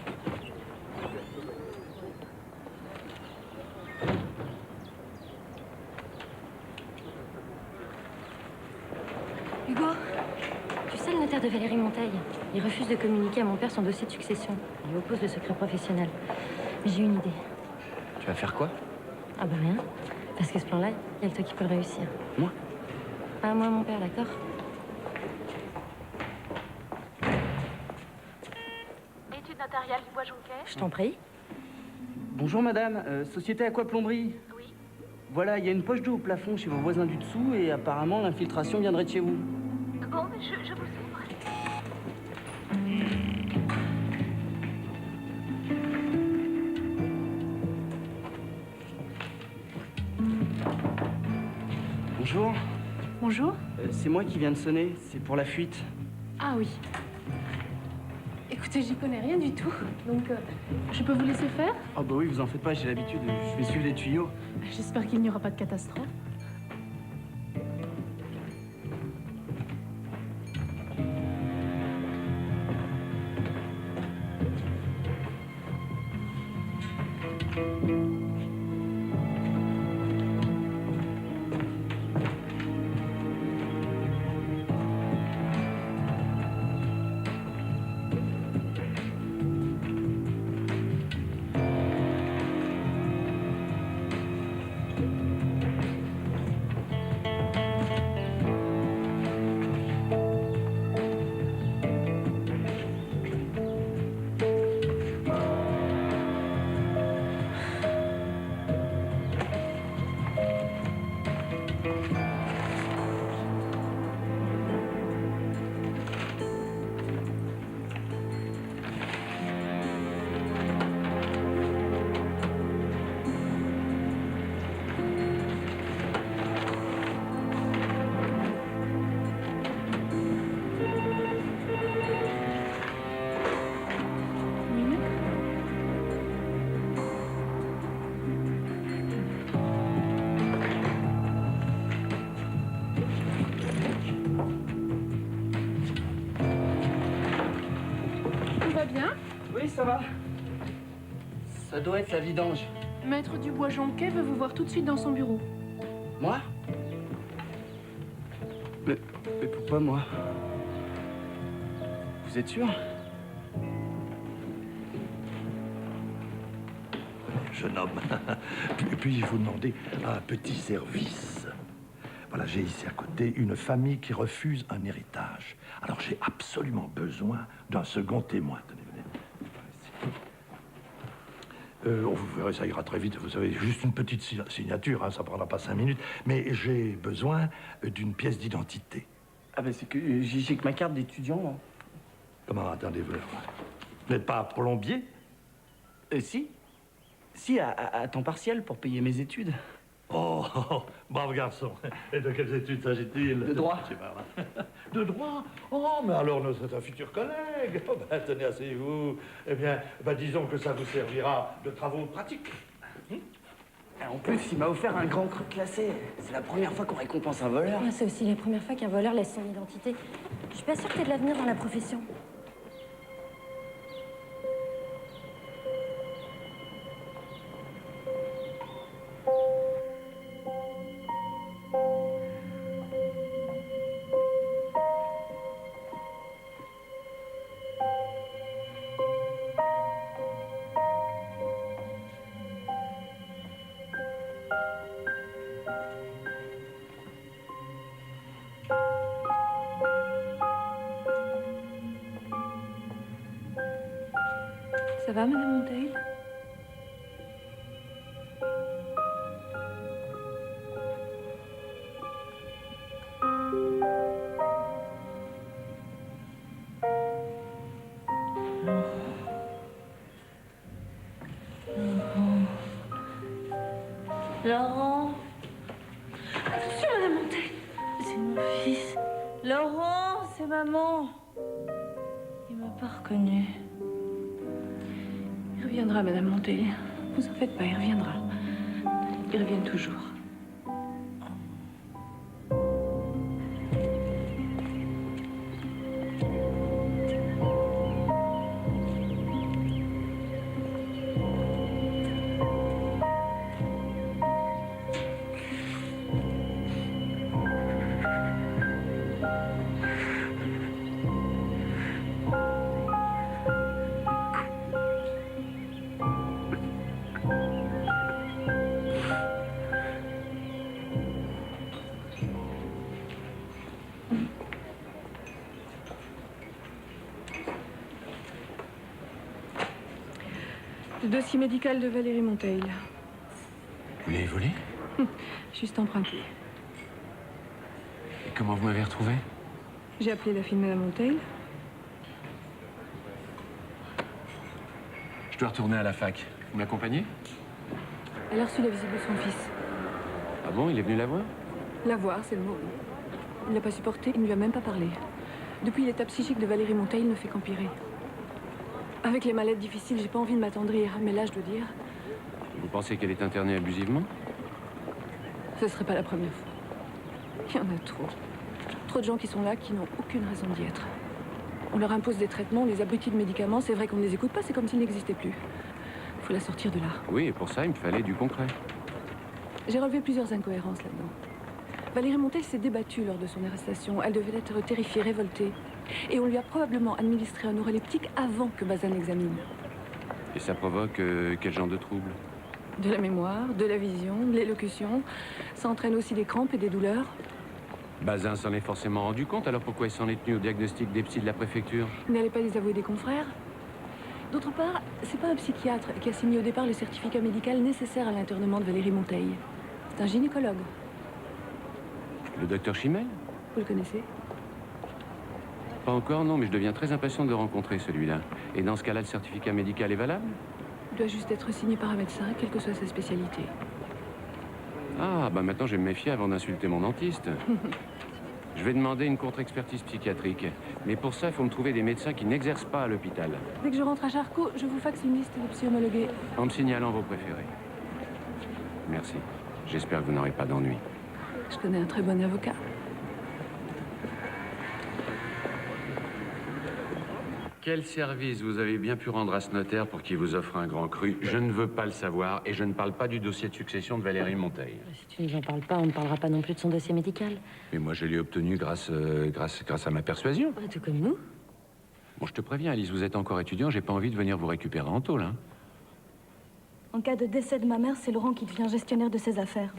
Hugo, tu sais le notaire de Valérie Monteil? Il refuse de communiquer à mon père son dossier de succession. Il lui oppose le secret professionnel. Mais j'ai une idée. Tu vas faire quoi? Ah bah rien. Parce que ce plan-là, il y a le toi qui peut le réussir. Moi? Pas moi, mon père, d'accord? Étude notariale du Bois-Jonquet. Je t'en prie. Bonjour madame, société Aquaplomberie. Oui. Voilà, il y a une poche d'eau au plafond chez vos voisins du dessous et apparemment l'infiltration viendrait de chez vous. Bon, mais je vous ouvre. Bonjour. Bonjour. C'est moi qui viens de sonner, c'est pour la fuite. Ah oui. Écoutez, j'y connais rien du tout, donc je peux vous laisser faire? Ah bah oui, vous en faites pas, j'ai l'habitude, je vais suivre les tuyaux. J'espère qu'il n'y aura pas de catastrophe. Tout va bien? Oui, ça va. Ça doit être la vidange. Maître Dubois-Jonquet veut vous voir tout de suite dans son bureau. Moi? Mais pourquoi moi? Vous êtes sûr? Jeune homme, puis-je vous demander un petit service? Voilà, j'ai ici à côté une famille qui refuse un héritage. Alors j'ai absolument besoin d'un second témoin. Tenez, venez. Vous verrez, ça ira très vite. Vous savez, juste une petite signature, hein, ça prendra pas 5 minutes. Mais j'ai besoin d'une pièce d'identité. Ah ben c'est que j'ai que ma carte d'étudiant, là. Comment, attendez-vous? Vous n'êtes pas plombier? Si. Si, à temps partiel pour payer mes études. Oh, brave garçon. Et de quelles études s'agit-il? De droit. C'est pas vrai. De droit? Oh, mais alors, c'est un futur collègue. Oh, ben, tenez, asseyez-vous. Eh bien, disons que ça vous servira de travaux pratiques. En plus, il m'a offert un grand cru classé. C'est la première fois qu'on récompense un voleur. C'est aussi la première fois qu'un voleur laisse son identité. Je suis pas sûre que t'aies de l'avenir dans la profession. Ça va, Madame Monteil? Laurent. Attention, Madame Monteil. C'est mon fils. Laurent, c'est maman. Il m'a pas reconnu. Il reviendra, Madame Monteil. Vous en faites pas, il reviendra. Il revient toujours. Le dossier médical de Valérie Monteil. Vous l'avez volé? Juste emprunté. Et comment vous m'avez retrouvé? J'ai appelé la fille de Madame Monteil. Je dois retourner à la fac. Vous m'accompagnez? Elle a reçu la visite de son fils. Ah bon, il est venu la voir? La voir, c'est le mot. Il l'a pas supporté, il ne lui a même pas parlé. Depuis, l'état psychique de Valérie Monteil ne fait qu'empirer. Avec les maladies difficiles, j'ai pas envie de m'attendrir, mais là, je dois dire, Vous pensez qu'elle est internée abusivement? ce serait pas la première fois. Il y en a trop. Trop de gens qui sont là, qui n'ont aucune raison d'y être. On leur impose des traitements, on les abrutit de médicaments, c'est vrai qu'on ne les écoute pas, c'est comme s'ils n'existaient plus. Il faut la sortir de là. Oui, et pour ça, il me fallait du concret. J'ai relevé plusieurs incohérences là-dedans. Valérie Monteil s'est débattue lors de son arrestation. Elle devait être terrifiée, révoltée. Et on lui a probablement administré un neuroleptique avant que Bazin l'examine. Et ça provoque quel genre de trouble? De la mémoire, de la vision, de l'élocution. Ça entraîne aussi des crampes et des douleurs. Bazin s'en est forcément rendu compte, alors pourquoi il s'en est tenu au diagnostic des psys de la préfecture? Il n'allait pas les avouer des confrères. D'autre part, c'est pas un psychiatre qui a signé au départ le certificat médical nécessaire à l'internement de Valérie Monteil. C'est un gynécologue. Le docteur Chimel? Vous le connaissez? Pas encore, non, mais je deviens très impatient de le rencontrer, celui-là. Et dans ce cas-là, le certificat médical est valable? Il doit juste être signé par un médecin, quelle que soit sa spécialité. Ah, bah maintenant je vais me méfier avant d'insulter mon dentiste. Je vais demander une contre-expertise psychiatrique. Mais pour ça, il faut me trouver des médecins qui n'exercent pas à l'hôpital. Dès que je rentre à Charcot, je vous faxe une liste de psy homologués. En me signalant vos préférés. Merci. J'espère que vous n'aurez pas d'ennui. Je connais un très bon avocat. Quel service vous avez bien pu rendre à ce notaire pour qu'il vous offre un grand cru? Je ne veux pas le savoir et je ne parle pas du dossier de succession de Valérie Monteil. Si tu nous en parles pas, on ne parlera pas non plus de son dossier médical. Mais moi, je l'ai obtenu grâce à ma persuasion. Tout comme nous. Bon, je te préviens, Alice, vous êtes encore étudiant, j'ai pas envie de venir vous récupérer en tôle, hein. En cas de décès de ma mère, c'est Laurent qui devient gestionnaire de ses affaires.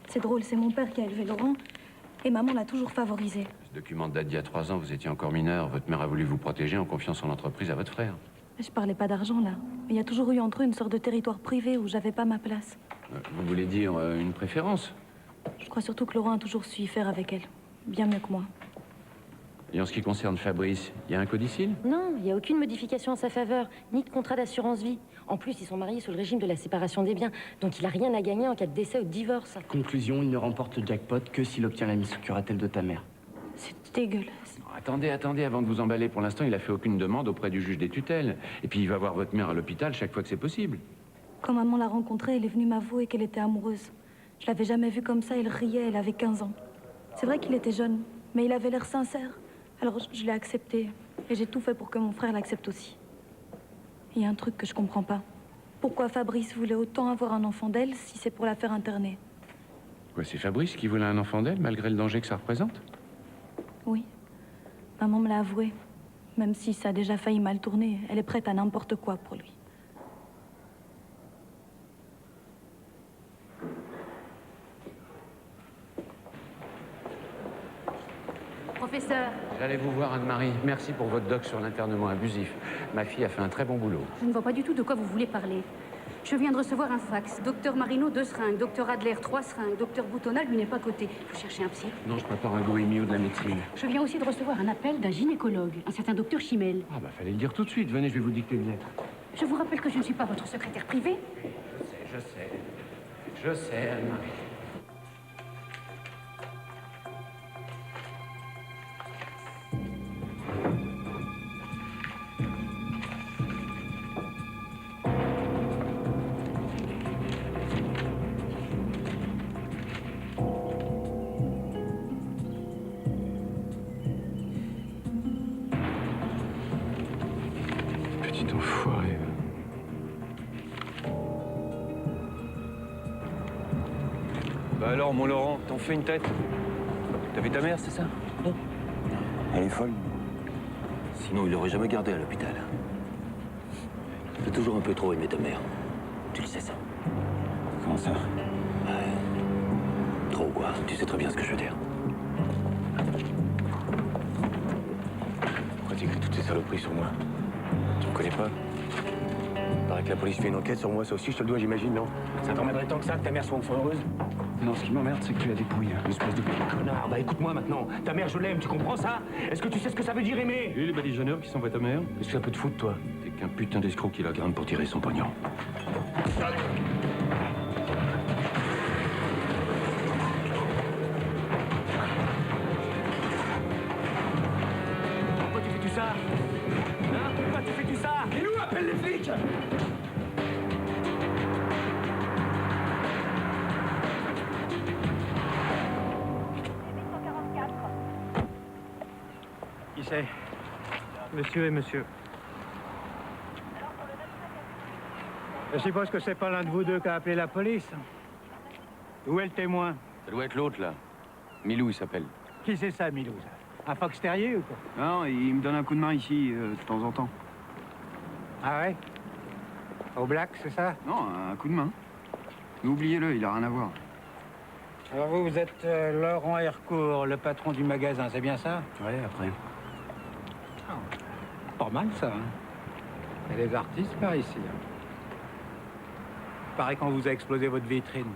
C'est drôle, c'est mon père qui a élevé Laurent et maman l'a toujours favorisé. Ce document date d'il y a 3 ans, vous étiez encore mineur. Votre mère a voulu vous protéger en confiant son entreprise à votre frère. Je parlais pas d'argent, là. Mais il y a toujours eu entre eux une sorte de territoire privé où j'avais pas ma place. Vous voulez dire une préférence? Je crois surtout que Laurent a toujours su y faire avec elle. Bien mieux que moi. Et en ce qui concerne Fabrice, il y a un codicile? Non, il n'y a aucune modification en sa faveur, ni de contrat d'assurance vie. En plus, ils sont mariés sous le régime de la séparation des biens, donc il a rien à gagner en cas de décès ou de divorce. Conclusion, il ne remporte le jackpot que s'il obtient la mise sous curatelle de ta mère. C'est dégueulasse. Attendez, avant de vous emballer. Pour l'instant, il a fait aucune demande auprès du juge des tutelles. Et puis, il va voir votre mère à l'hôpital chaque fois que c'est possible. Quand maman l'a rencontrée, elle est venue m'avouer qu'elle était amoureuse. Je l'avais jamais vue comme ça, elle riait, elle avait 15 ans. C'est vrai qu'il était jeune, mais il avait l'air sincère. Alors je l'ai accepté, et j'ai tout fait pour que mon frère l'accepte aussi. Il y a un truc que je comprends pas. Pourquoi Fabrice voulait autant avoir un enfant d'elle si c'est pour la faire interner? Quoi, c'est Fabrice qui voulait un enfant d'elle, malgré le danger que ça représente? Oui. Maman me l'a avoué. Même si ça a déjà failli mal tourner, elle est prête à n'importe quoi pour lui. Professeur, J'allais vous voir, Anne-Marie. Merci pour votre doc sur l'internement abusif. Ma fille a fait un très bon boulot. je ne vois pas du tout de quoi vous voulez parler. Je viens de recevoir un fax. Docteur Marino, 2 seringues. Docteur Adler, 3 seringues. Docteur Boutonnat, lui, n'est pas coté. Vous cherchez un psy? Non, je prépare un goémio de la médecine. Je viens aussi de recevoir un appel d'un gynécologue, un certain docteur Chimel. Ah, bah, fallait le dire tout de suite. Venez, je vais vous dicter une lettre. Je vous rappelle que je ne suis pas votre secrétaire privé. Je sais, Anne-Marie. Petit enfoiré. Bah alors, mon Laurent, t'en fais une tête? T'as vu ta mère, c'est ça? Non. Elle est folle. Sinon, il l'aurait jamais gardée à l'hôpital. T'as toujours un peu trop aimé ta mère. Tu le sais, ça? Comment ça? Ouais. Trop, quoi. Tu sais très bien ce que je veux dire. Pourquoi t'écris toutes ces saloperies sur moi? Tu me connais pas? Il paraît que la police fait une enquête sur moi, ça aussi, je te le dois, j'imagine, non? Ça t'emmerderait tant que ça, que ta mère soit enfin heureuse? Non, ce qui m'emmerde, c'est que tu la dépouilles, hein, espèce de Connard, bah écoute-moi maintenant. Ta mère, je l'aime, tu comprends ça? Est-ce que tu sais ce que ça veut dire aimer? Et les badigeonneurs qui s'envoient ta mère? Est-ce que ça peut te foutre, toi? T'es qu'un putain d'escroc qui la grimpe pour tirer son pognon. Pourquoi tu fais tout ça? Hein? Pourquoi tu fais tout ça? Et nous, appelle les flics! Qui c'est? Monsieur et monsieur. Je suppose que c'est pas l'un de vous deux qui a appelé la police. Où est le témoin? Ça doit être l'autre, là. Milou, il s'appelle. Qui c'est ça, Milou? Un fox terrier ou quoi? Non, il me donne un coup de main ici, de temps en temps. Ah ouais? Au black, c'est ça? Non, un coup de main. Mais oubliez-le, il a rien à voir. Alors vous êtes Laurent Hercourt, le patron du magasin, c'est bien ça? Ouais, après. Ah, pas mal ça, hein? Il y a des artistes par ici. Hein. Paraît qu'on vous a explosé votre vitrine.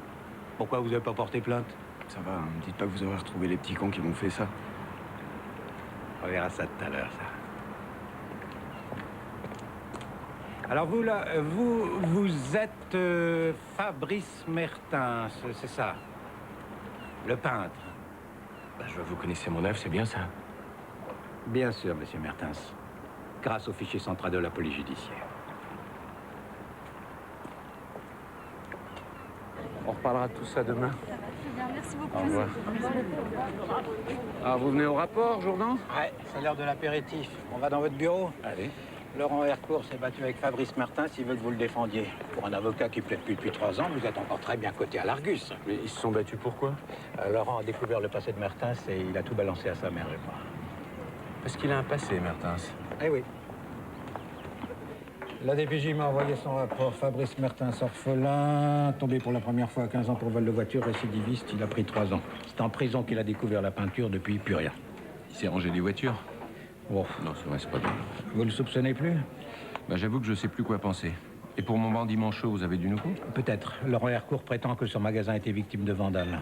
Pourquoi vous n'avez pas porté plainte? Ça va, me dites pas que vous aurez retrouvé les petits cons qui m'ont fait ça. On verra ça tout à l'heure, ça. Alors vous, là, vous êtes Fabrice Mertens, c'est ça? Le peintre. Bah, je vois que vous connaissez mon œuvre, c'est bien ça? Bien sûr, monsieur Mertens. Grâce au fichier central de la police judiciaire. On reparlera de tout ça demain. Merci beaucoup. Au revoir. Ah, vous venez au rapport, Jourdan? Ouais, c'est l'heure de l'apéritif. On va dans votre bureau? Allez. Laurent Hercourt s'est battu avec Fabrice Martin s'il veut que vous le défendiez. Pour un avocat qui plaide plus depuis 3 ans, vous êtes encore très bien coté à l'Argus. Mais ils se sont battus pourquoi? Laurent a découvert le passé de Martins et il a tout balancé à sa mère, je crois. Parce qu'il a un passé, Martins. Eh oui. La DPJ m'a envoyé son rapport. Fabrice Martins, orphelin, tombé pour la première fois à 15 ans pour vol de voiture, récidiviste, il a pris 3 ans. C'est en prison qu'il a découvert la peinture, depuis plus rien. Il s'est rangé les voitures? Oh. Non, c'est vrai, c'est pas bien. Vous le soupçonnez plus? Bah, j'avoue que je sais plus quoi penser. Et pour mon bandit manchot, vous avez du nouveau? Peut-être. Laurent Hercourt prétend que son magasin a été victime de vandales.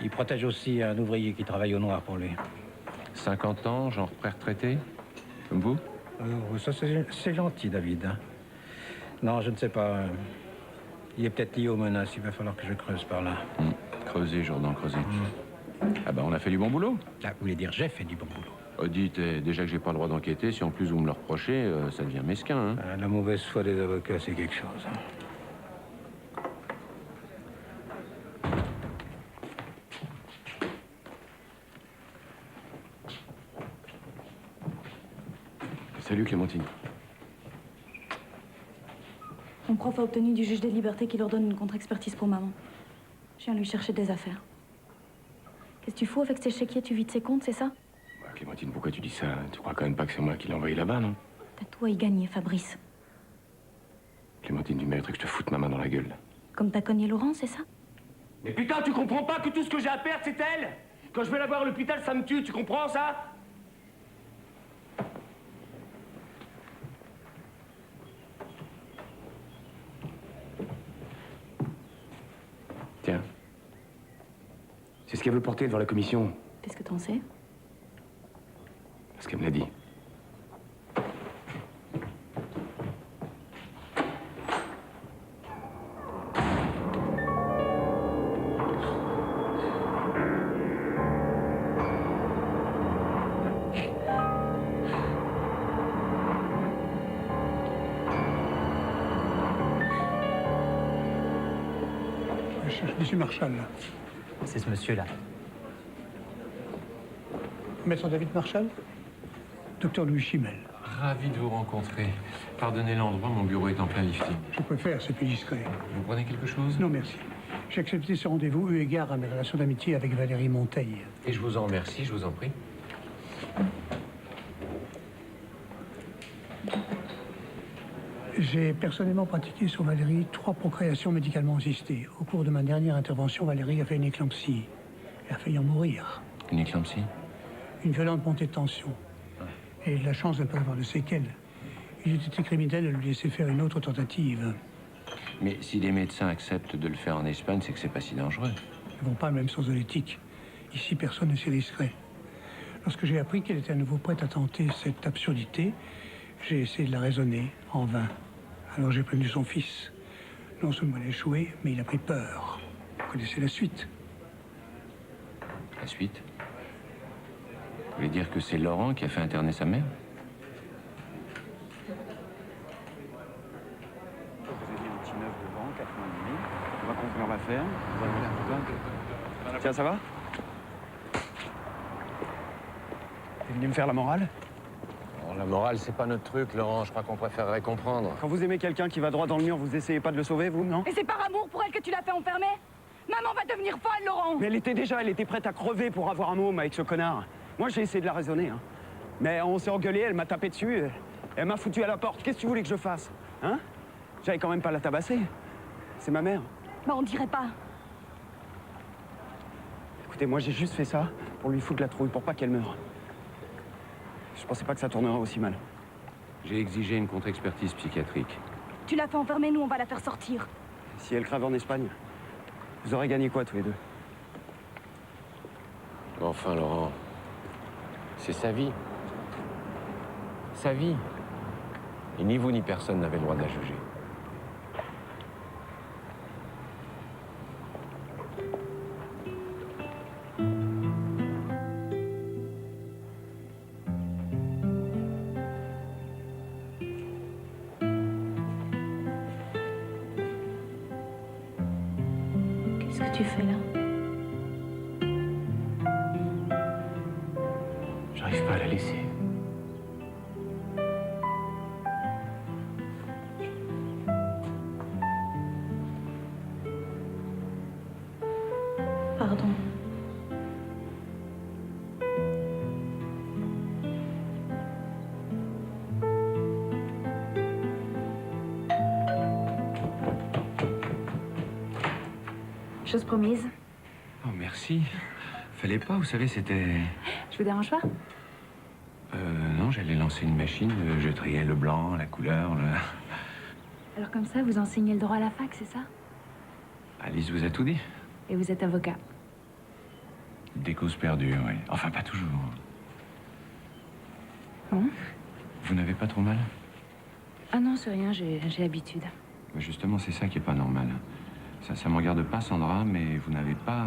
Il protège aussi un ouvrier qui travaille au noir pour lui. 50 ans, genre pré-retraité? Comme vous? Ça, c'est gentil, David. Non, je ne sais pas. Il est peut-être lié aux menaces. Il va falloir que je creuse par là. Creuser, Jourdan, creuser. Ah bah, on a fait du bon boulot. Ah, vous voulez dire j'ai fait du bon boulot? Oh, dites, déjà que j'ai pas le droit d'enquêter, si en plus vous me le reprochez, ça devient mesquin, hein. La mauvaise foi des avocats, c'est quelque chose. Salut, Clémentine. Mon prof a obtenu du juge des libertés qu'il ordonne une contre-expertise pour maman. Je viens lui chercher des affaires. Qu'est-ce que tu fous avec ces chéquiers? Tu vides ses comptes, c'est ça? Bah, Clémentine, pourquoi tu dis ça? Tu crois quand même pas que c'est moi qui l'ai envoyé là-bas, non? T'as tout à y gagner, Fabrice. Clémentine, tu mériterais que je te foute ma main dans la gueule. Comme t'as cogné Laurent, c'est ça? Mais putain, tu comprends pas que tout ce que j'ai à perdre, c'est elle? Quand je vais la voir à l'hôpital, ça me tue, tu comprends ça? Tiens. C'est ce qu'elle veut porter devant la commission. Qu'est-ce que t'en sais? Parce qu'elle me l'a dit. Je cherche Monsieur Marshall. C'est ce monsieur-là. Maître David Marshall? Docteur Louis Chimel. Ravi de vous rencontrer. Pardonnez l'endroit, mon bureau est en plein lifting. Je préfère, c'est plus discret. Vous prenez quelque chose? Non, merci. J'ai accepté ce rendez-vous eu égard à mes relations d'amitié avec Valérie Monteil. Et je vous en remercie, je vous en prie. J'ai personnellement pratiqué sur Valérie 3 procréations médicalement assistées. Au cours de ma dernière intervention, Valérie a fait une éclampsie. Elle a failli en mourir. Une éclampsie? Une violente montée de tension. Et la chance de ne pas avoir de séquelles. Il eût été criminel de lui laisser faire une autre tentative. Mais si les médecins acceptent de le faire en Espagne, c'est que c'est pas si dangereux. Ils ne vont pas le même sens de l'éthique. Ici, personne ne s'y risquerait. Lorsque j'ai appris qu'elle était à nouveau prête à tenter cette absurdité, j'ai essayé de la raisonner, en vain. Alors j'ai prévenu son fils. Non seulement il a échoué, mais il a pris peur. Vous connaissez la suite? La suite? Vous voulez dire que c'est Laurent qui a fait interner sa mère? Vous aviez un petit neuf devant, 90 000. On va combien on va faire? Tiens, ça va? T'es venu me faire la morale? Bon, la morale, c'est pas notre truc, Laurent. Je crois qu'on préférerait comprendre. Quand vous aimez quelqu'un qui va droit dans le mur, vous essayez pas de le sauver, vous, non? Et c'est par amour pour elle que tu l'as fait enfermer? Maman va devenir folle, Laurent! Mais elle était prête à crever pour avoir un môme avec ce connard. Moi, j'ai essayé de la raisonner, hein. Mais on s'est engueulé, elle m'a tapé dessus, elle m'a foutu à la porte. Qu'est-ce que tu voulais que je fasse? Hein? J'allais quand même pas la tabasser. C'est ma mère. Bah, on dirait pas. Écoutez, moi, j'ai juste fait ça pour lui foutre la trouille, pour pas qu'elle meure. Je pensais pas que ça tournerait aussi mal. J'ai exigé une contre-expertise psychiatrique. Tu l'as fait enfermer, nous, on va la faire sortir. Si elle crève en Espagne, vous aurez gagné quoi, tous les deux? Enfin, Laurent, c'est sa vie. Sa vie. Et ni vous ni personne n'avait le droit de la juger. Qu'est-ce que tu fais là? J'arrive pas à la laisser. Pardon. Chose promise. Oh, merci. Fallait pas, vous savez, c'était... Je vous dérange pas? Non, j'allais lancer une machine, je triais le blanc, la couleur, le... Alors comme ça, vous enseignez le droit à la fac, c'est ça? Alice vous a tout dit? Et vous êtes avocat? Des causes perdues, oui. Enfin, pas toujours. Bon. Vous n'avez pas trop mal? Ah non, c'est rien, j'ai l'habitude. Mais justement, c'est ça qui est pas normal. Ça me regarde pas, Sandra, mais vous n'avez pas...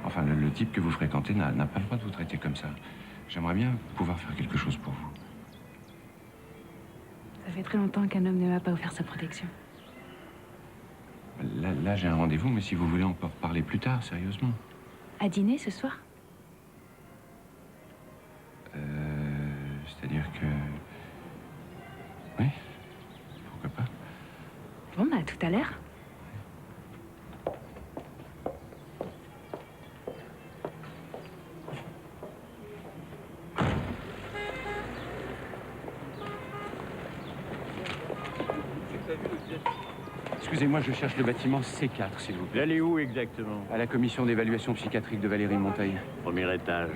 Enfin, le type que vous fréquentez n'a pas le droit de vous traiter comme ça. J'aimerais bien pouvoir faire quelque chose pour vous. Ça fait très longtemps qu'un homme ne m'a pas offert sa protection. Là j'ai un rendez-vous, mais si vous voulez, on peut en reparler plus tard, sérieusement. À dîner ce soir? C'est-à-dire que... Oui, pourquoi pas. Bon, bah, à tout à l'heure. Excusez-moi, je cherche le bâtiment C4, s'il vous plaît. Allez où exactement? À la commission d'évaluation psychiatrique de Valérie Monteil. Premier étage.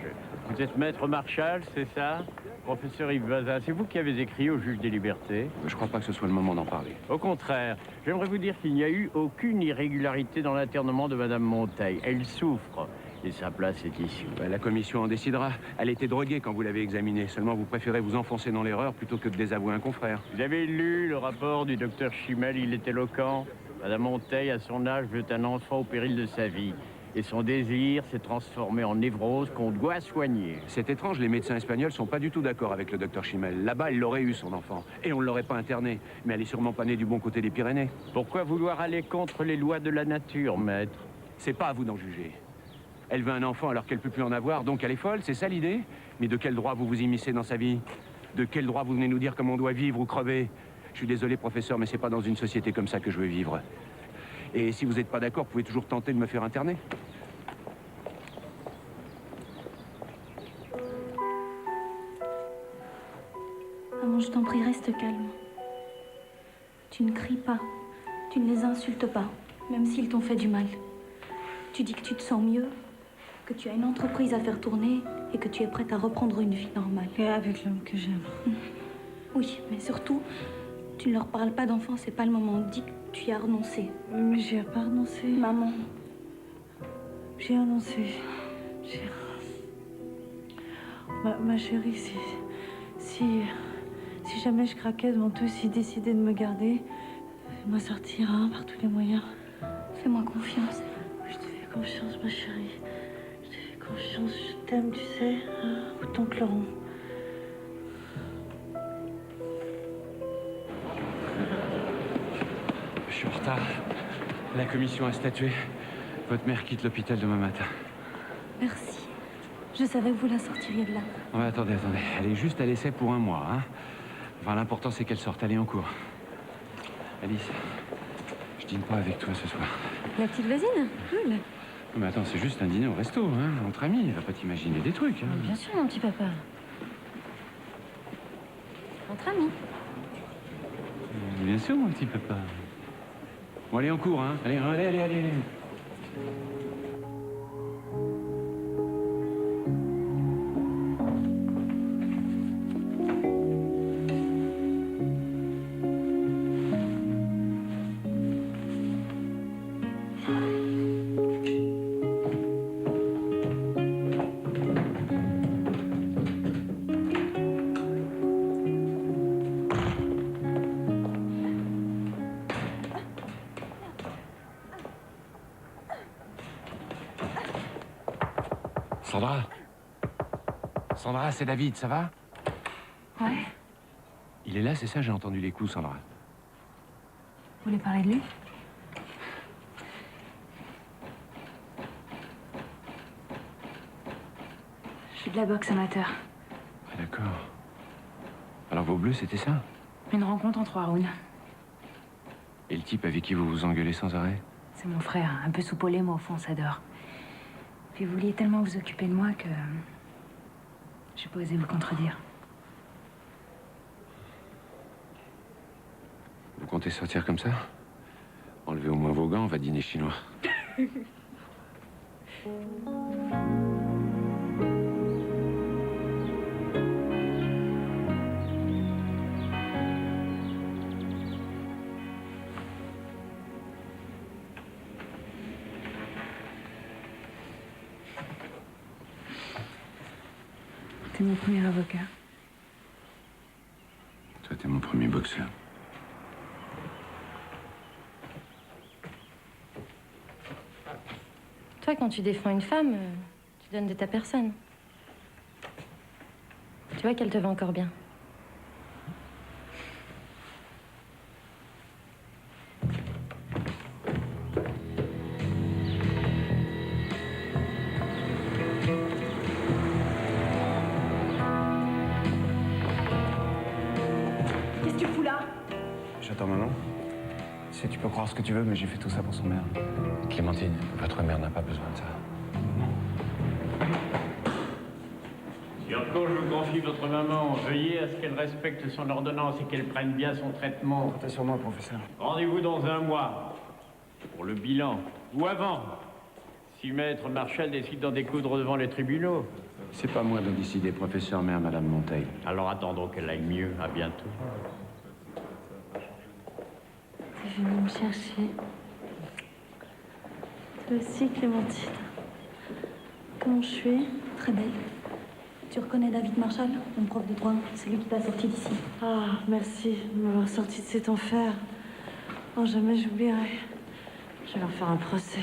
Vous êtes maître Marchal, c'est ça? Professeur Yves Bazin, c'est vous qui avez écrit au juge des libertés? Je crois pas que ce soit le moment d'en parler. Au contraire, j'aimerais vous dire qu'il n'y a eu aucune irrégularité dans l'internement de Madame Monteil. Elle souffre. Et sa place est ici. La commission en décidera. Elle était droguée quand vous l'avez examinée. Seulement, vous préférez vous enfoncer dans l'erreur plutôt que de désavouer un confrère. Vous avez lu le rapport du docteur Chimel, il est éloquent. Madame Monteil, à son âge, veut un enfant au péril de sa vie. Et son désir s'est transformé en névrose qu'on doit soigner. C'est étrange, les médecins espagnols sont pas du tout d'accord avec le docteur Chimel. Là-bas, elle l'aurait eu, son enfant. Et on ne l'aurait pas interné. Mais elle est sûrement pas née du bon côté des Pyrénées. Pourquoi vouloir aller contre les lois de la nature, maître? C'est pas à vous d'en juger. Elle veut un enfant alors qu'elle peut plus en avoir, donc elle est folle, c'est ça l'idée? Mais de quel droit vous vous immiscez dans sa vie? De quel droit vous venez nous dire comment on doit vivre ou crever? Je suis désolé, professeur, mais c'est pas dans une société comme ça que je veux vivre. Et si vous n'êtes pas d'accord, vous pouvez toujours tenter de me faire interner. Maman, je t'en prie, reste calme. Tu ne cries pas. Tu ne les insultes pas, même s'ils t'ont fait du mal. Tu dis que tu te sens mieux, que tu as une entreprise à faire tourner et que tu es prête à reprendre une vie normale. Et avec l'homme que j'aime. Oui, mais surtout, tu ne leur parles pas d'enfants, c'est pas le moment. Dis que tu y as renoncé. Mais j'y ai pas renoncé. Maman. J'ai renoncé. Ma chérie, si jamais je craquais devant tous, s'ils décidaient de me garder, fais-moi sortir par tous les moyens. Fais-moi confiance. Je te fais confiance, ma chérie. Je te fais confiance, je t'aime, tu sais, autant que Laurent. Je suis en retard. La commission a statué. Votre mère quitte l'hôpital demain matin. Merci. Je savais que vous la sortiriez de là. Oh, attendez. Elle est juste à l'essai pour 1 mois, hein. Enfin, l'important, c'est qu'elle sorte. Allez, en cours. Alice, je dîne pas avec toi ce soir. La petite voisine? Cool. Non, mais attends, c'est juste un dîner au resto, hein. Entre amis, va pas t'imaginer des trucs, hein. Bien sûr, mon petit papa. Entre amis. Bien sûr, mon petit papa. Bon, allez, en cours, hein. Allez. Sandra, c'est David, ça va? Ouais. Il est là, c'est ça, j'ai entendu les coups, Sandra. Vous voulez parler de lui? Je suis de la boxe amateur. Ah, d'accord. Alors vos bleus, c'était ça? Une rencontre en 3 rounds. Et le type avec qui vous vous engueulez sans arrêt? C'est mon frère, un peu soupolé, mais au fond, on s'adore. Puis vous vouliez tellement vous occuper de moi que... j'ai pas osé vous contredire. Vous comptez sortir comme ça? Enlevez au moins vos gants, on va dîner chinois. T'es mon premier avocat. Toi, t'es mon premier boxeur. Toi, quand tu défends une femme, tu donnes de ta personne. Tu vois qu'elle te va encore bien. Qu'est-ce que tu fous là? J'attends maman. Tu sais, tu peux croire ce que tu veux, mais j'ai fait tout ça pour son mère. Clémentine, votre mère n'a pas besoin de ça. Surtout, je vous confie votre maman. Veillez à ce qu'elle respecte son ordonnance et qu'elle prenne bien son traitement. Comptez sur moi, professeur. Rendez-vous dans un mois pour le bilan. Ou avant, si Maître Marshall décide d'en découdre devant les tribunaux. C'est pas moi de décider, professeur, mais à Madame Monteil. Alors attendons qu'elle aille mieux. À bientôt. T'es venue me chercher. Toi aussi, Clémentine. Comment je suis? Très belle. Tu reconnais David Marshall, mon prof de droit? C'est lui qui t'a sorti d'ici. Ah, merci de m'avoir sorti de cet enfer. Oh, jamais j'oublierai. Je vais leur faire un procès.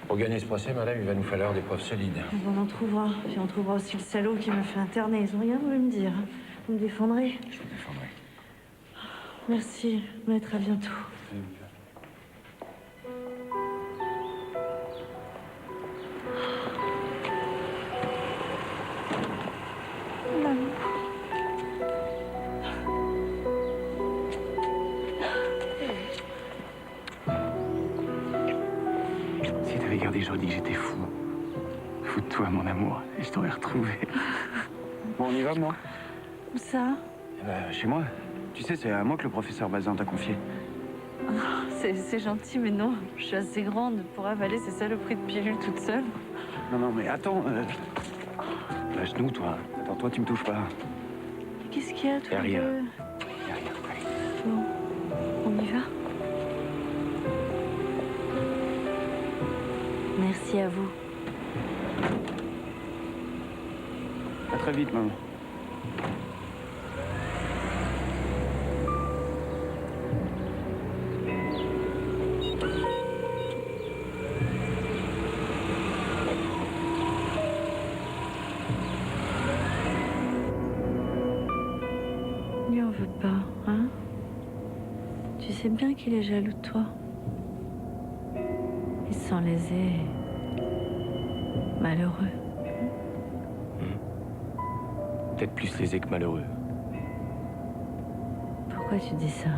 Pour gagner ce procès, madame, il va nous falloir des preuves solides. On en trouvera. Puis on trouvera aussi le salaud qui m'a fait interner. Ils ont rien voulu me dire. Vous me défendrez? Je vous défendrai. Merci, maître. À bientôt. Si t'avais gardé, j'aurais dit que j'étais fou. Fou de toi, mon amour. Et je t'aurais retrouvé. Bon, on y va, moi? Où ça? Chez moi. Tu sais, c'est à moi que le professeur Bazin t'a confié. Ah, c'est gentil, mais non. Je suis assez grande pour avaler ces saloperies de pilules toute seule. Non, mais attends. À genoux, toi. Attends, toi, tu me touches pas. Qu'est-ce qu'il y a, tous Y a les rien. deux? Y a rien, allez. Bon, on y va? Merci à vous. À très vite, maman. Lui en veut pas, hein? Tu sais bien qu'il est jaloux de toi. Il se sent lésé, malheureux. Peut-être plus lésé que malheureux. Pourquoi tu dis ça?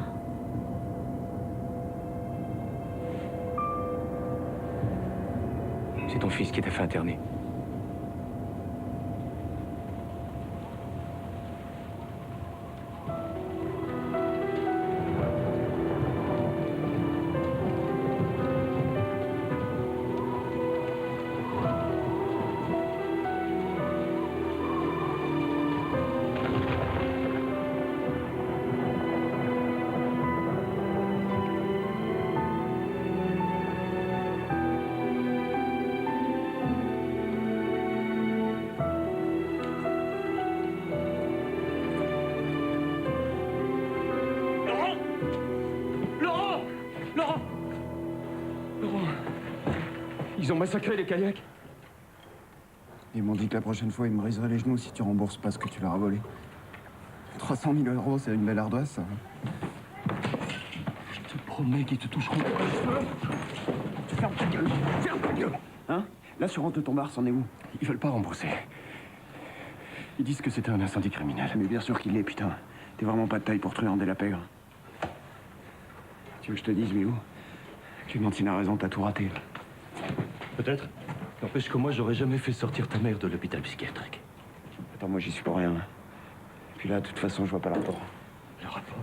C'est ton fils qui t'a fait interner. Ils ont massacré les kayaks. Ils m'ont dit que la prochaine fois, ils me briseraient les genoux si tu rembourses pas ce que tu leur as volé. 300 000 €, c'est une belle ardoise, ça. Je te promets qu'ils te toucheront pas les cheveux. Ferme ta gueule. Ferme ta gueule. Hein? L'assurance de ton bar, c'en est où? Ils veulent pas rembourser. Ils disent que c'était un incendie criminel. Mais bien sûr qu'il l'est, putain. T'es vraiment pas de taille pour truander la pègre. Tu veux que je te dise, mais où? Clémentine a raison, t'as tout raté. Peut-être. N'empêche que moi, j'aurais jamais fait sortir ta mère de l'hôpital psychiatrique. Attends, moi, j'y suis pour rien. Puis là, de toute façon, je vois pas le rapport. Le rapport?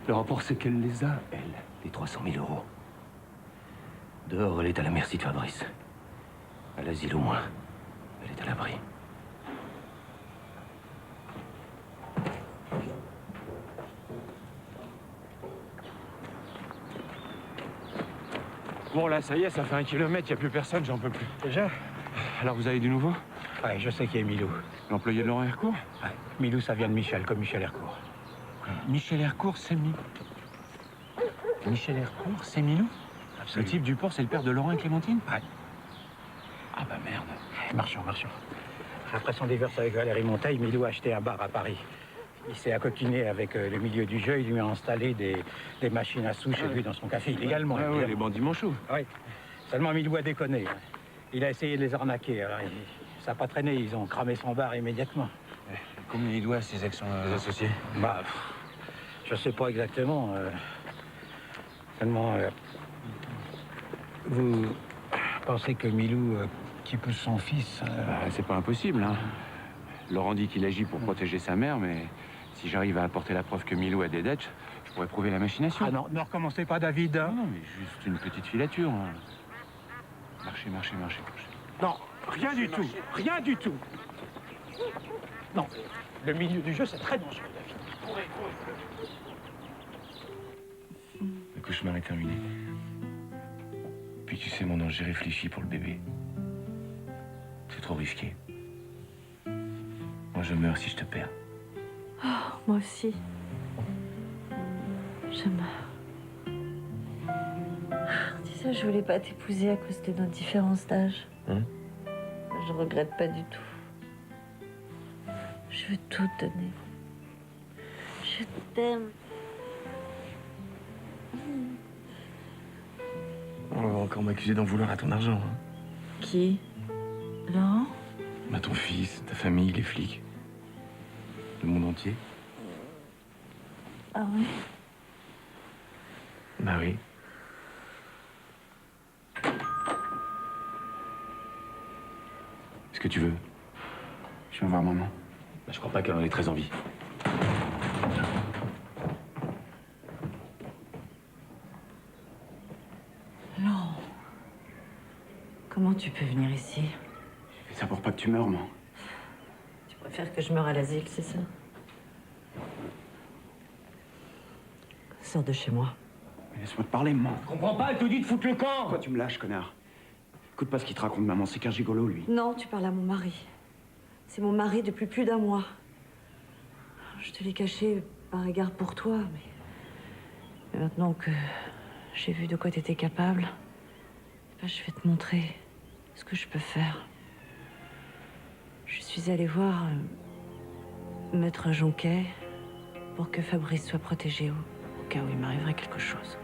Le rapport, c'est qu'elle les a, elle, les 300 000 euros. Dehors, elle est à la merci de Fabrice. À l'asile, au moins. Elle est à l'abri. Bon, là, ça y est, ça fait 1 kilomètre, y a plus personne, j'en peux plus. Déjà? Alors, vous avez du nouveau? Ouais, je sais qu'il y a Milou. L'employé de Laurent Hercourt? Ouais. Milou, ça vient de Michel, comme Michel Hercourt. Michel Hercourt, c'est Milou. Michel Hercourt, c'est Milou? Le type du port, c'est le père de Laurent et Clémentine? Ouais. Ah bah merde. Marchons. Après son divorce avec Valérie Monteil, Milou a acheté un bar à Paris. Il s'est accoquiné avec le milieu du jeu, il lui a installé des machines à sous chez lui dans son café, illégalement. Ah ouais, les bandits manchots. Oui. Seulement Milou a déconné. Il a essayé de les arnaquer. Alors, ça n'a pas traîné, ils ont cramé son bar immédiatement. Combien il doit à ses associés? Bah, je sais pas exactement. Seulement, vous pensez que Milou, qui pousse son fils... c'est pas impossible, hein. Laurent dit qu'il agit pour protéger sa mère, mais si j'arrive à apporter la preuve que Milou a des dettes, je pourrais prouver la machination. Ah non, ne recommencez pas, David. Hein. Non, mais juste une petite filature. Hein. Marchez. Non, rien du tout. Rien du tout. Non, le milieu du jeu, c'est très dangereux, David. Le cauchemar est terminé. Puis tu sais, mon ange, j'ai réfléchi pour le bébé. C'est trop risqué. Moi, je meurs si je te perds. Oh, moi aussi. Je meurs. Tu sais, je voulais pas t'épouser à cause de notre différence d'âge. Je regrette pas du tout. Je veux tout te donner. Je t'aime. On va encore m'accuser d'en vouloir à ton argent. Hein. Qui? Laurent? Bah, ton fils, ta famille, les flics. Le monde entier. Ah oui? Bah oui. Qu'est-ce que tu veux? Je viens voir maman. Bah, je crois pas qu'elle en ait très envie. Non. Comment tu peux venir ici? J'ai fait ça pour pas que tu meurs, moi. Tu préfères que je meure à l'asile, c'est ça? Sors de chez moi. Mais laisse-moi te parler, maman. Je comprends pas, elle te dit de foutre le camp. Pourquoi tu me lâches, connard? Écoute pas ce qu'il te raconte, maman, c'est qu'un gigolo, lui. Non, tu parles à mon mari. C'est mon mari depuis plus d'1 mois. Je te l'ai caché par égard pour toi, mais maintenant que j'ai vu de quoi tu étais capable, ben, je vais te montrer ce que je peux faire. Je suis allée voir Maître Jonquet pour que Fabrice soit protégé au cas où il m'arriverait quelque chose.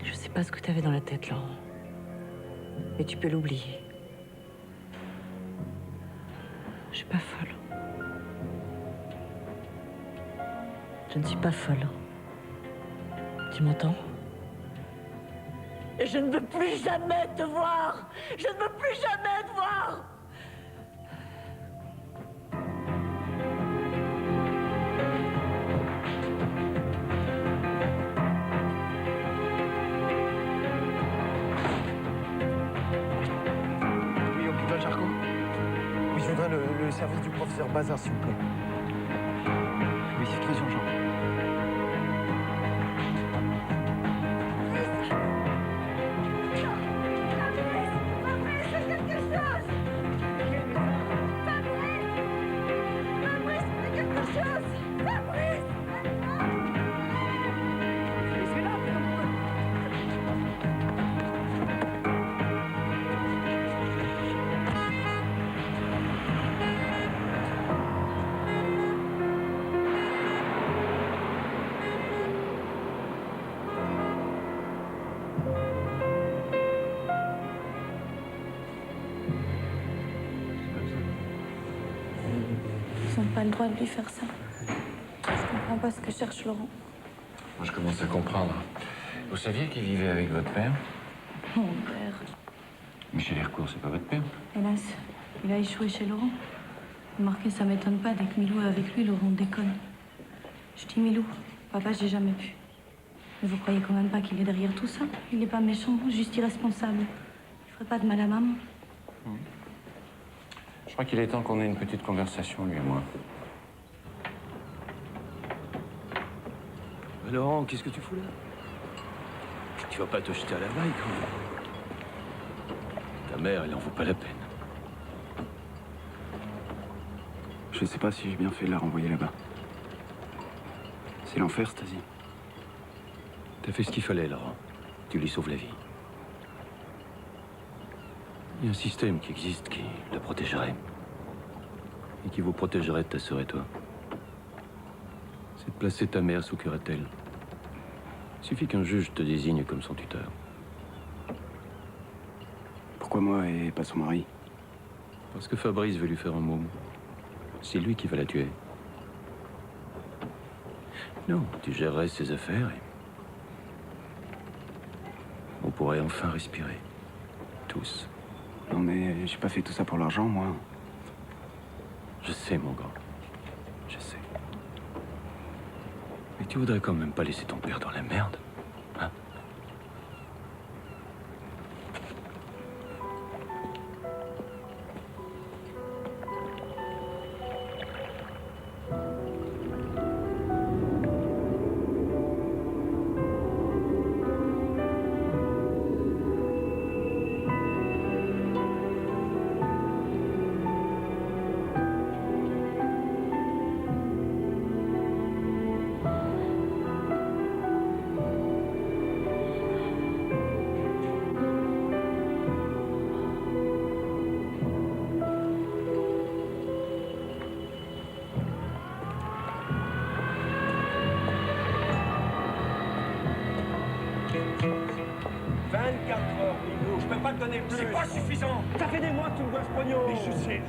Je sais pas ce que t'avais dans la tête, Laurent. Mais tu peux l'oublier. Je suis pas folle. Je ne suis pas folle. Tu m'entends? Et je ne veux plus jamais te voir! Je ne veux plus jamais te voir! Oui, hôpital Charcot. Oui, je voudrais le service du professeur Bazin, s'il vous plaît. Oui, c'est très urgent. Ils n'ont pas le droit de lui faire ça. comprends pas ce que cherche Laurent. Moi, je commence à comprendre. Vous saviez qu'il vivait avec votre père? Mon père. Michel Hercourt, c'est pas votre père? Hélas, il a échoué chez Laurent. Remarquez, ça m'étonne pas, dès que Milou est avec lui, Laurent déconne. Je dis Milou, papa, j'ai jamais pu. Mais vous croyez quand même pas qu'il est derrière tout ça? Il est pas méchant, juste irresponsable. Il ferait pas de mal à maman. Je crois qu'il est temps qu'on ait une petite conversation, lui et moi. Laurent, qu'est-ce que tu fous là? Tu vas pas te jeter à la vague, quand même. Ta mère, elle en vaut pas la peine. Je sais pas si j'ai bien fait de la renvoyer là-bas. C'est l'enfer, Stasi. T'as fait ce qu'il fallait, Laurent. Tu lui sauves la vie. Il y a un système qui existe qui la protégerait. Et qui vous protégerait de ta sœur et toi. C'est de placer ta mère sous curatelle. Il suffit qu'un juge te désigne comme son tuteur. Pourquoi moi et pas son mari? Parce que Fabrice veut lui faire un môme. C'est lui qui va la tuer. Non, tu gérerais ses affaires et... on pourrait enfin respirer. Tous. Non mais j'ai pas fait tout ça pour l'argent, moi. Je sais, mon grand. Je sais. Mais tu voudrais quand même pas laisser ton père dans la merde, hein? C'est pas suffisant. Ça fait des mois que tu me dois ce pognon. Mais je sais.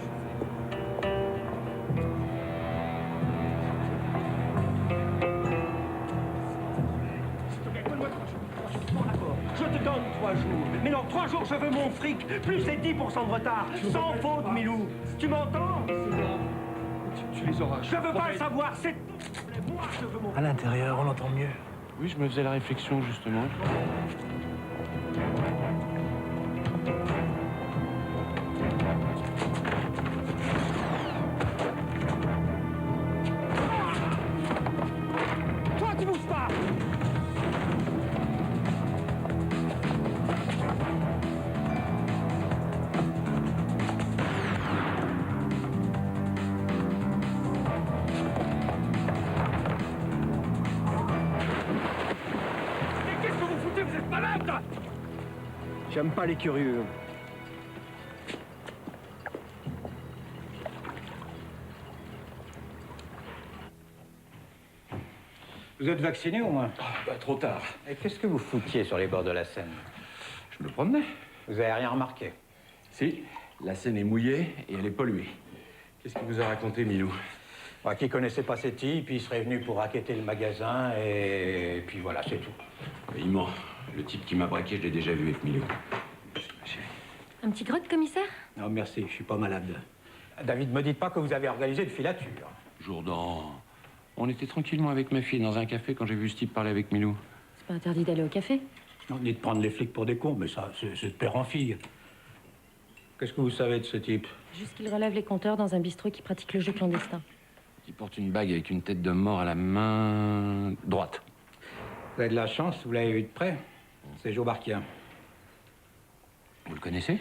S'il te plaît, donne-moi 3 jours. Je te donne 3 jours. Mais dans 3 jours, je veux mon fric, plus les 10% de retard. Sans faute, Milou. Tu m'entends? Tu les auras. Je veux pas le savoir, c'est... Moi, je veux mon... À l'intérieur, on entend mieux. Oui, je me faisais la réflexion, justement. Toi, tu bouges pas. Mais qu'est-ce que vous foutez? Vous êtes malade. J'aime pas les curieux. Vous êtes vacciné au moins? Trop tard. Et qu'est-ce que vous foutiez sur les bords de la Seine? Je me promenais. Vous avez rien remarqué? Si, la Seine est mouillée et elle est polluée. Qu'est-ce qu'il vous a raconté, Milou? Moi qui connaissais pas ces types, il serait venu pour racketter le magasin et puis voilà, c'est tout. Il ment. Le type qui m'a braqué, je l'ai déjà vu avec Milou. Un petit grotte, commissaire? Non, merci, je suis pas malade. David, me dites pas que vous avez organisé une filature. Jourdan, on était tranquillement avec ma fille dans un café quand j'ai vu ce type parler avec Milou. C'est pas interdit d'aller au café? Non, ni de prendre les flics pour des cons, mais ça, c'est de père en fille. Qu'est-ce que vous savez de ce type? Juste qu'il relève les compteurs dans un bistrot qui pratique le jeu clandestin. Il porte une bague avec une tête de mort à la main droite. Vous avez de la chance, vous l'avez vu de près. C'est Joe Barquia. Vous le connaissez?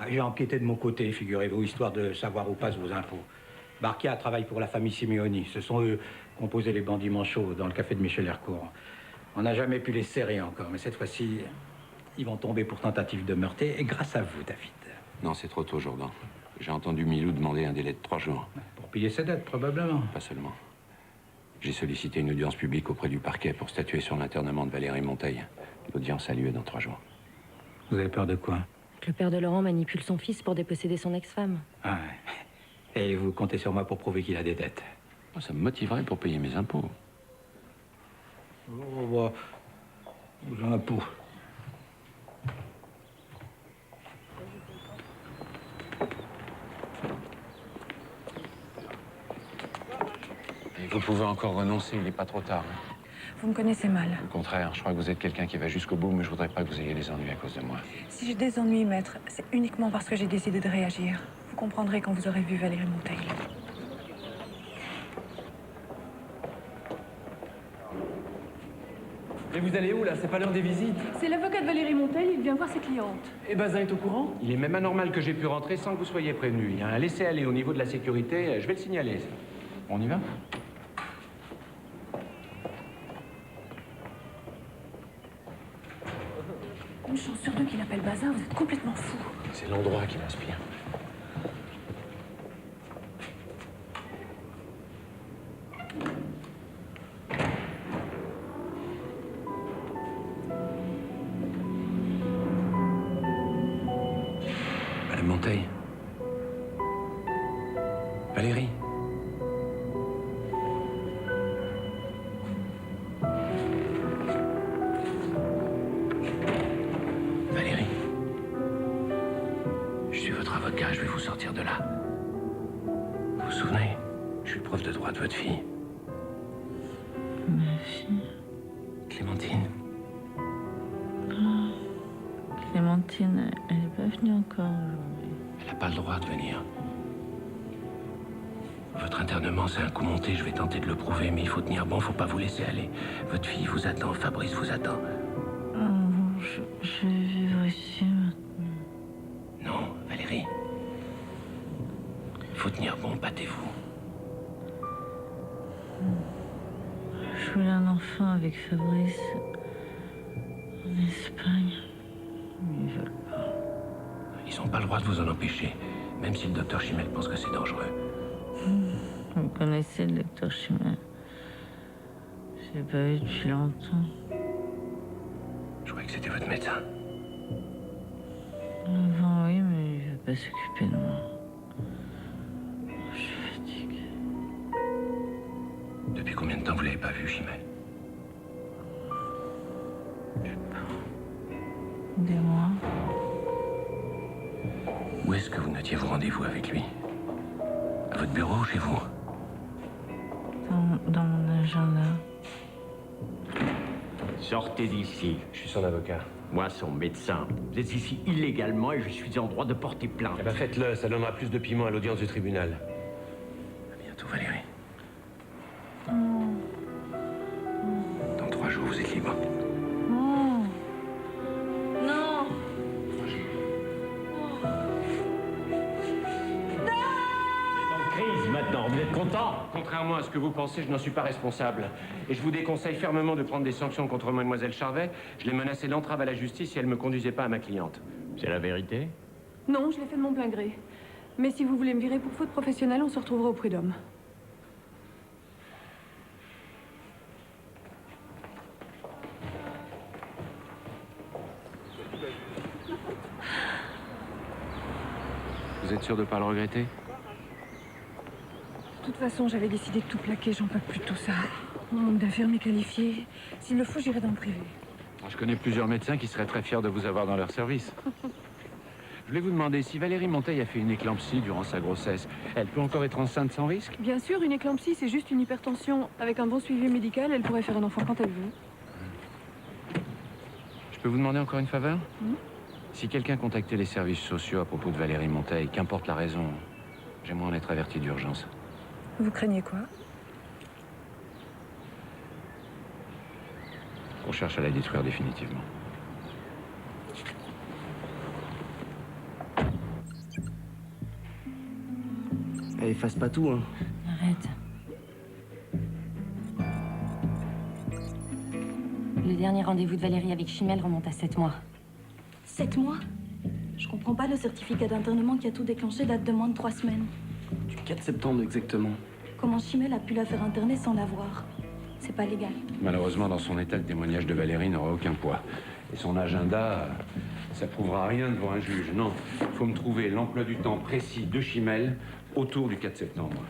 J'ai enquêté de mon côté, figurez-vous, histoire de savoir où passent vos infos. Barquia travaille pour la famille Simeoni. Ce sont eux qui ont posé les bandits manchots dans le café de Michel Hercourt. On n'a jamais pu les serrer encore, mais cette fois-ci, ils vont tomber pour tentative de meurtre, et grâce à vous, David. Non, c'est trop tôt, Jourdan. J'ai entendu Milou demander un délai de 3 jours. Pour payer ses dettes, probablement. Pas seulement. J'ai sollicité une audience publique auprès du parquet pour statuer sur l'internement de Valérie Monteil. L'audience a lieu dans 3 jours. Vous avez peur de quoi? Que le père de Laurent manipule son fils pour déposséder son ex-femme. Ah ouais. Et vous comptez sur moi pour prouver qu'il a des dettes? Ça me motiverait pour payer mes impôts. pot. Et vous pouvez encore renoncer, il n'est pas trop tard. Hein. Vous me connaissez mal. Au contraire, je crois que vous êtes quelqu'un qui va jusqu'au bout, mais je voudrais pas que vous ayez des ennuis à cause de moi. Si j'ai des ennuis, maître, c'est uniquement parce que j'ai décidé de réagir. Vous comprendrez quand vous aurez vu Valérie Monteil. Et vous allez où, là? C'est pas l'heure des visites. C'est l'avocat de Valérie Monteil, il vient voir ses clientes. Et Bazin est au courant? Il est même anormal que j'ai pu rentrer sans que vous soyez prévenu. Il y a un laisser-aller au niveau de la sécurité, je vais le signaler. On y va? Une chance sur deux qu'il appelle Bazin, vous êtes complètement fou. C'est l'endroit qui m'inspire. Madame Monteil. Valérie. Valérie. Je suis votre avocat, je vais vous sortir de là. Vous vous souvenez? Je suis le prof de droit de votre fille. Ma fille. Clémentine. Clémentine, elle n'est pas venue encore aujourd'hui. Elle n'a pas le droit de venir. Votre internement, c'est un coup monté, je vais tenter de le prouver, mais il faut tenir bon, faut pas vous laisser aller. Votre fille vous attend, Fabrice vous attend. Je vais vivre ici maintenant. Non, Valérie. Il faut tenir bon, battez-vous. Je voulais un enfant avec Fabrice en Espagne. Mais ils veulent pas. Ils n'ont pas le droit de vous en empêcher, même si le docteur Chimel pense que c'est dangereux. Vous connaissez le docteur Chimel? Je l'ai pas vu depuis longtemps. Je croyais que c'était votre médecin. Avant, oui, mais il veut pas s'occuper de moi. Je suis fatiguée. Depuis combien de temps vous l'avez pas vu, Chimel? Des mois. Où est-ce que vous notiez vos rendez-vous avec lui? À votre bureau ou chez vous? Dans mon agenda. Sortez d'ici. Je suis son avocat. Moi, son médecin. Vous êtes ici illégalement et je suis en droit de porter plainte. Eh ben faites-le, ça donnera plus de piment à l'audience du tribunal. À bientôt, Valérie. Dans 3 jours, vous êtes libre. Non. Non. Crise maintenant, vous êtes content? Contrairement à ce que vous pensez, je n'en suis pas responsable. Et je vous déconseille fermement de prendre des sanctions contre mademoiselle Charvet. Je l'ai menacée d'entrave à la justice si elle ne me conduisait pas à ma cliente. C'est la vérité? Non, je l'ai fait de mon plein gré. Mais si vous voulez me virer pour faute professionnelle, on se retrouvera au prud'homme. Vous êtes sûr de ne pas le regretter? De toute façon, j'avais décidé de tout plaquer, j'en peux plus de tout ça. On manque d'infirmiers qualifiés. S'il le faut, j'irai dans le privé. Je connais plusieurs médecins qui seraient très fiers de vous avoir dans leur service. Je voulais vous demander, si Valérie Monteil a fait une éclampsie durant sa grossesse, elle peut encore être enceinte sans risque? Bien sûr, une éclampsie, c'est juste une hypertension. Avec un bon suivi médical, elle pourrait faire un enfant quand elle veut. Je peux vous demander encore une faveur? Si quelqu'un contactait les services sociaux à propos de Valérie Monteil, qu'importe la raison, j'aimerais en être averti d'urgence. Vous craignez quoi? On cherche à la détruire définitivement. Elle efface pas tout, hein. Arrête. Le dernier rendez-vous de Valérie avec Chimel remonte à 7 mois. 7 mois? Je comprends pas, le certificat d'internement qui a tout déclenché date de moins de 3 semaines. Du 4 septembre exactement. Comment Chimel a pu la faire interner sans la voir? C'est pas légal. Malheureusement, dans son état, le témoignage de Valérie n'aura aucun poids. Et son agenda, ça prouvera rien devant un juge. Non, il faut me trouver l'emploi du temps précis de Chimel autour du 4 septembre.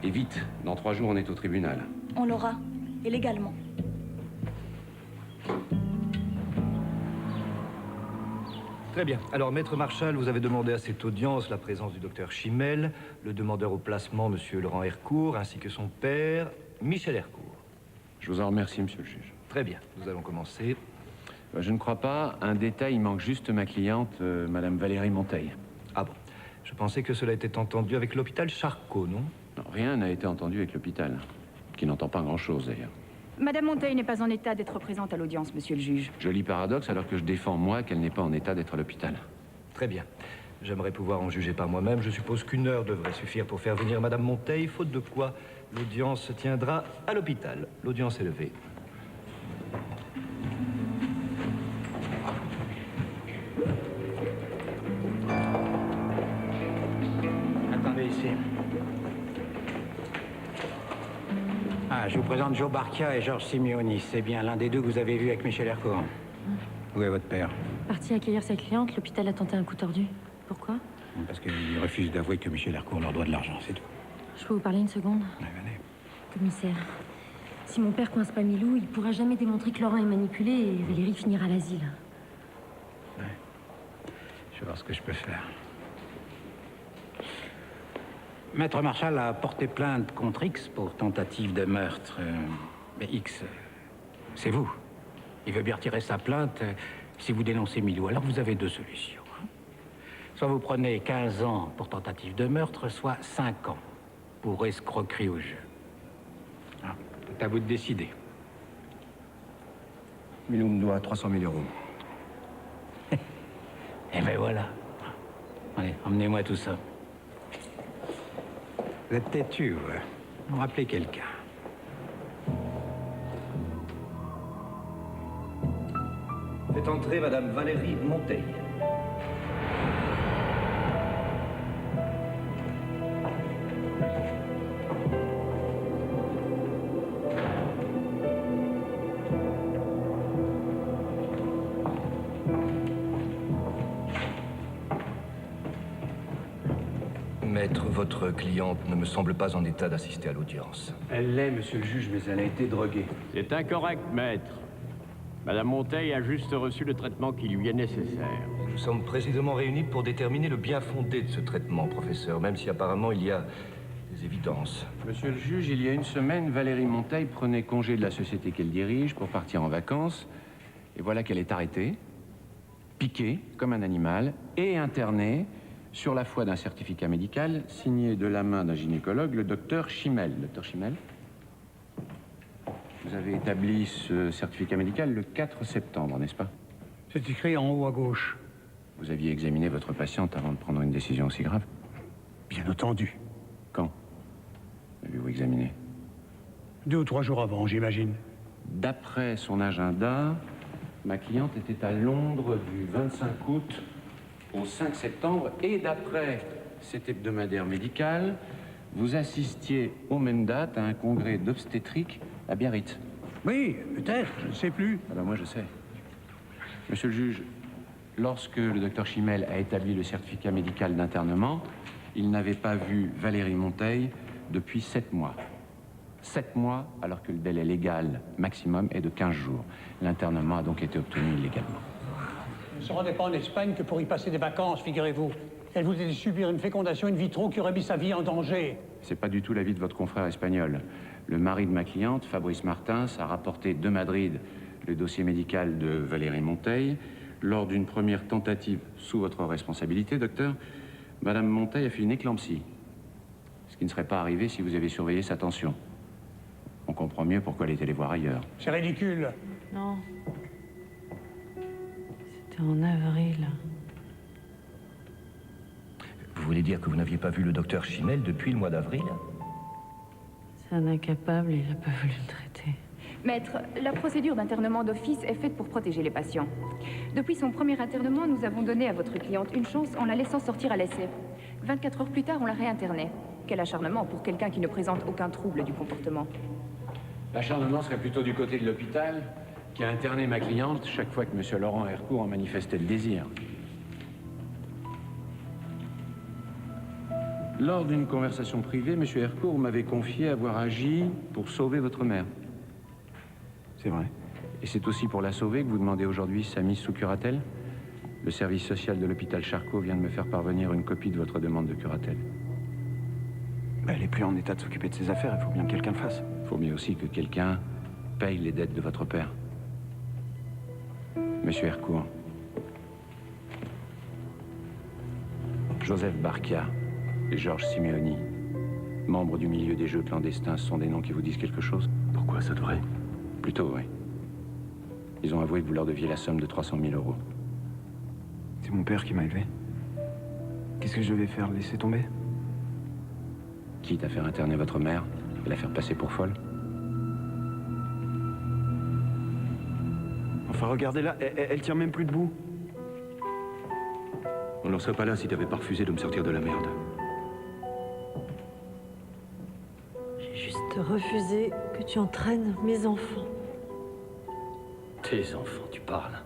Et vite, dans 3 jours, on est au tribunal. On l'aura, et légalement. Très bien. Alors, Maître Marchal, vous avez demandé à cette audience la présence du docteur Chimel, le demandeur au placement, Monsieur Laurent Hercourt, ainsi que son père, Michel Hercourt. Je vous en remercie, monsieur le juge. Très bien. Nous allons commencer. Je ne crois pas. Un détail, il manque juste ma cliente, Madame Valérie Monteil. Ah bon. Je pensais que cela était entendu avec l'hôpital Charcot, non? Non, rien n'a été entendu avec l'hôpital, qui n'entend pas grand-chose, d'ailleurs. Madame Monteil n'est pas en état d'être présente à l'audience, monsieur le juge. Joli paradoxe, alors que je défends, moi, qu'elle n'est pas en état d'être à l'hôpital. Très bien. J'aimerais pouvoir en juger par moi-même. Je suppose qu'une heure devrait suffire pour faire venir Madame Monteil, faute de quoi l'audience se tiendra à l'hôpital. L'audience est levée. Attendez ici. Ah, je vous présente Joe Barcia et Georges Simeoni. C'est bien l'un des deux que vous avez vu avec Michel Hercourt. Où est votre père? Parti accueillir sa cliente, l'hôpital a tenté un coup tordu. Pourquoi? Parce qu'il refuse d'avouer que Michel Hercourt leur doit de l'argent, c'est tout. Je peux vous parler une seconde? Ouais, venez. Commissaire, si mon père coince pas Milou, il pourra jamais démontrer que Laurent est manipulé et Valérie finira à l'asile. Ouais. Je vais voir ce que je peux faire. Maître Marchal a porté plainte contre X pour tentative de meurtre. Mais X, c'est vous. Il veut bien retirer sa plainte si vous dénoncez Milou. Alors vous avez deux solutions. Soit vous prenez 15 ans pour tentative de meurtre, soit 5 ans pour escroquerie au jeu. C'est à vous de décider. Milou me doit 300 000 euros. Eh ben voilà. Allez, emmenez-moi tout ça. Vous êtes têtu, ouais. Vous rappelez quelqu'un. Faites entrer Madame Valérie Monteil. Maître, votre cliente ne me semble pas en état d'assister à l'audience. Elle l'est, monsieur le juge, mais elle a été droguée. C'est incorrect, maître. Madame Monteil a juste reçu le traitement qui lui est nécessaire. Nous sommes précisément réunis pour déterminer le bien fondé de ce traitement, professeur, même si apparemment il y a des évidences. Monsieur le juge, il y a une semaine, Valérie Monteil prenait congé de la société qu'elle dirige pour partir en vacances. Et voilà qu'elle est arrêtée, piquée comme un animal et internée sur la foi d'un certificat médical signé de la main d'un gynécologue, le docteur Chimel. Docteur Chimel, vous avez établi ce certificat médical le 4 septembre, n'est-ce pas? C'est écrit en haut à gauche. Vous aviez examiné votre patiente avant de prendre une décision aussi grave? Bien entendu. Quand l'avez-vous examiné? 2 ou 3 jours avant, j'imagine. D'après son agenda, ma cliente était à Londres du 25 août au 5 septembre, et d'après cet hebdomadaire médical, vous assistiez aux mêmes dates à un congrès d'obstétrique à Biarritz. Oui, peut-être, je ne sais plus. Alors moi, je sais. Monsieur le juge, lorsque le docteur Chimel a établi le certificat médical d'internement, il n'avait pas vu Valérie Monteil depuis 7 mois. 7 mois, alors que le délai légal maximum est de 15 jours. L'internement a donc été obtenu illégalement. Elle ne se rendait pas en Espagne que pour y passer des vacances, figurez-vous. Elle voulait subir une fécondation in vitro qui aurait mis sa vie en danger. C'est pas du tout l'avis de votre confrère espagnol. Le mari de ma cliente, Fabrice Martins, a rapporté de Madrid le dossier médical de Valérie Monteil. Lors d'une première tentative sous votre responsabilité, docteur, Madame Monteil a fait une éclampsie. Ce qui ne serait pas arrivé si vous avez surveillé sa tension. On comprend mieux pourquoi elle était allée voir ailleurs. C'est ridicule. Non. C'était en avril. Vous voulez dire que vous n'aviez pas vu le docteur Chimel depuis le mois d'avril? C'est un incapable, il n'a pas voulu le traiter. Maître, la procédure d'internement d'office est faite pour protéger les patients. Depuis son premier internement, nous avons donné à votre cliente une chance en la laissant sortir à l'essai. 24 heures plus tard, on la réinternait. Quel acharnement pour quelqu'un qui ne présente aucun trouble du comportement. L'acharnement serait plutôt du côté de l'hôpital, qui a interné ma cliente chaque fois que M. Laurent Hercourt en manifestait le désir. Lors d'une conversation privée, M. Hercourt m'avait confié avoir agi pour sauver votre mère. C'est vrai. Et c'est aussi pour la sauver que vous demandez aujourd'hui sa mise sous curatelle? Le service social de l'hôpital Charcot vient de me faire parvenir une copie de votre demande de curatelle. Elle est plus en état de s'occuper de ses affaires, il faut bien que quelqu'un le fasse. Il faut mieux aussi que quelqu'un paye les dettes de votre père. Monsieur Hercourt. Joseph Barkia et Georges Simeoni, membres du milieu des jeux clandestins, ce sont des noms qui vous disent quelque chose? Pourquoi ça devrait? Plutôt, oui. Ils ont avoué que vous leur deviez la somme de 300 000 €. C'est mon père qui m'a élevé. Qu'est-ce que je devais faire? Laisser tomber? Quitte à faire interner votre mère et la faire passer pour folle? Enfin, regardez-la, elle tient même plus debout. On n'en serait pas là si t'avais pas refusé de me sortir de la merde. J'ai juste refusé que tu entraînes mes enfants. Tes enfants, tu parles.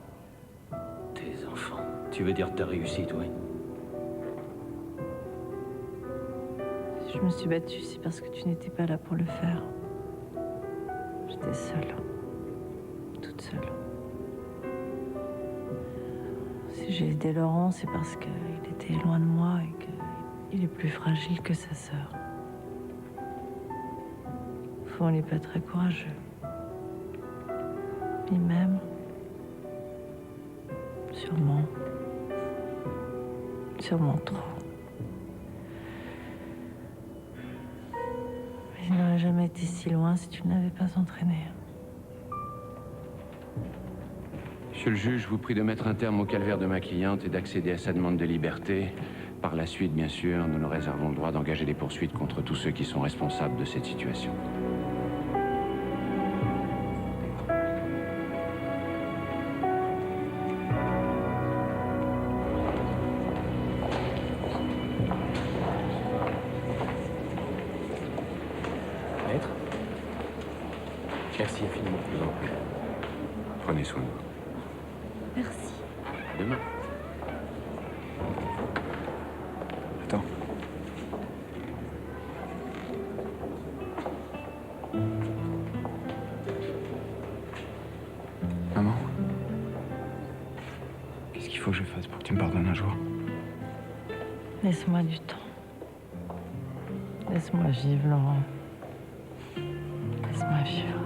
Tes enfants. Tu veux dire ta réussite, oui. Si je me suis battue, c'est parce que tu n'étais pas là pour le faire. J'étais seule. Toute seule. Si j'ai aidé Laurent, c'est parce qu'il était loin de moi et qu'il est plus fragile que sa sœur. Au fond, il n'est pas très courageux. Il m'aime. Sûrement. Sûrement trop. Mais il n'aurait jamais été si loin si tu ne l'avais pas entraîné. Monsieur le juge, je vous prie de mettre un terme au calvaire de ma cliente et d'accéder à sa demande de liberté. Par la suite, bien sûr, nous nous réservons le droit d'engager des poursuites contre tous ceux qui sont responsables de cette situation. Maître? Merci infiniment. Prenez soin de vous. Merci. À demain. Attends. Maman? Qu'est-ce qu'il faut que je fasse pour que tu me pardonnes un jour? Laisse-moi du temps. Laisse-moi vivre, Laurent. Laisse-moi vivre.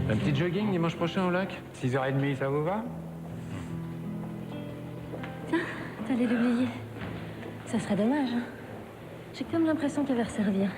Un petit jogging dimanche prochain au lac? 6h30, ça vous va? Tiens, t'allais l'oublier. Ça serait dommage, hein. J'ai comme l'impression qu'elle va resservir.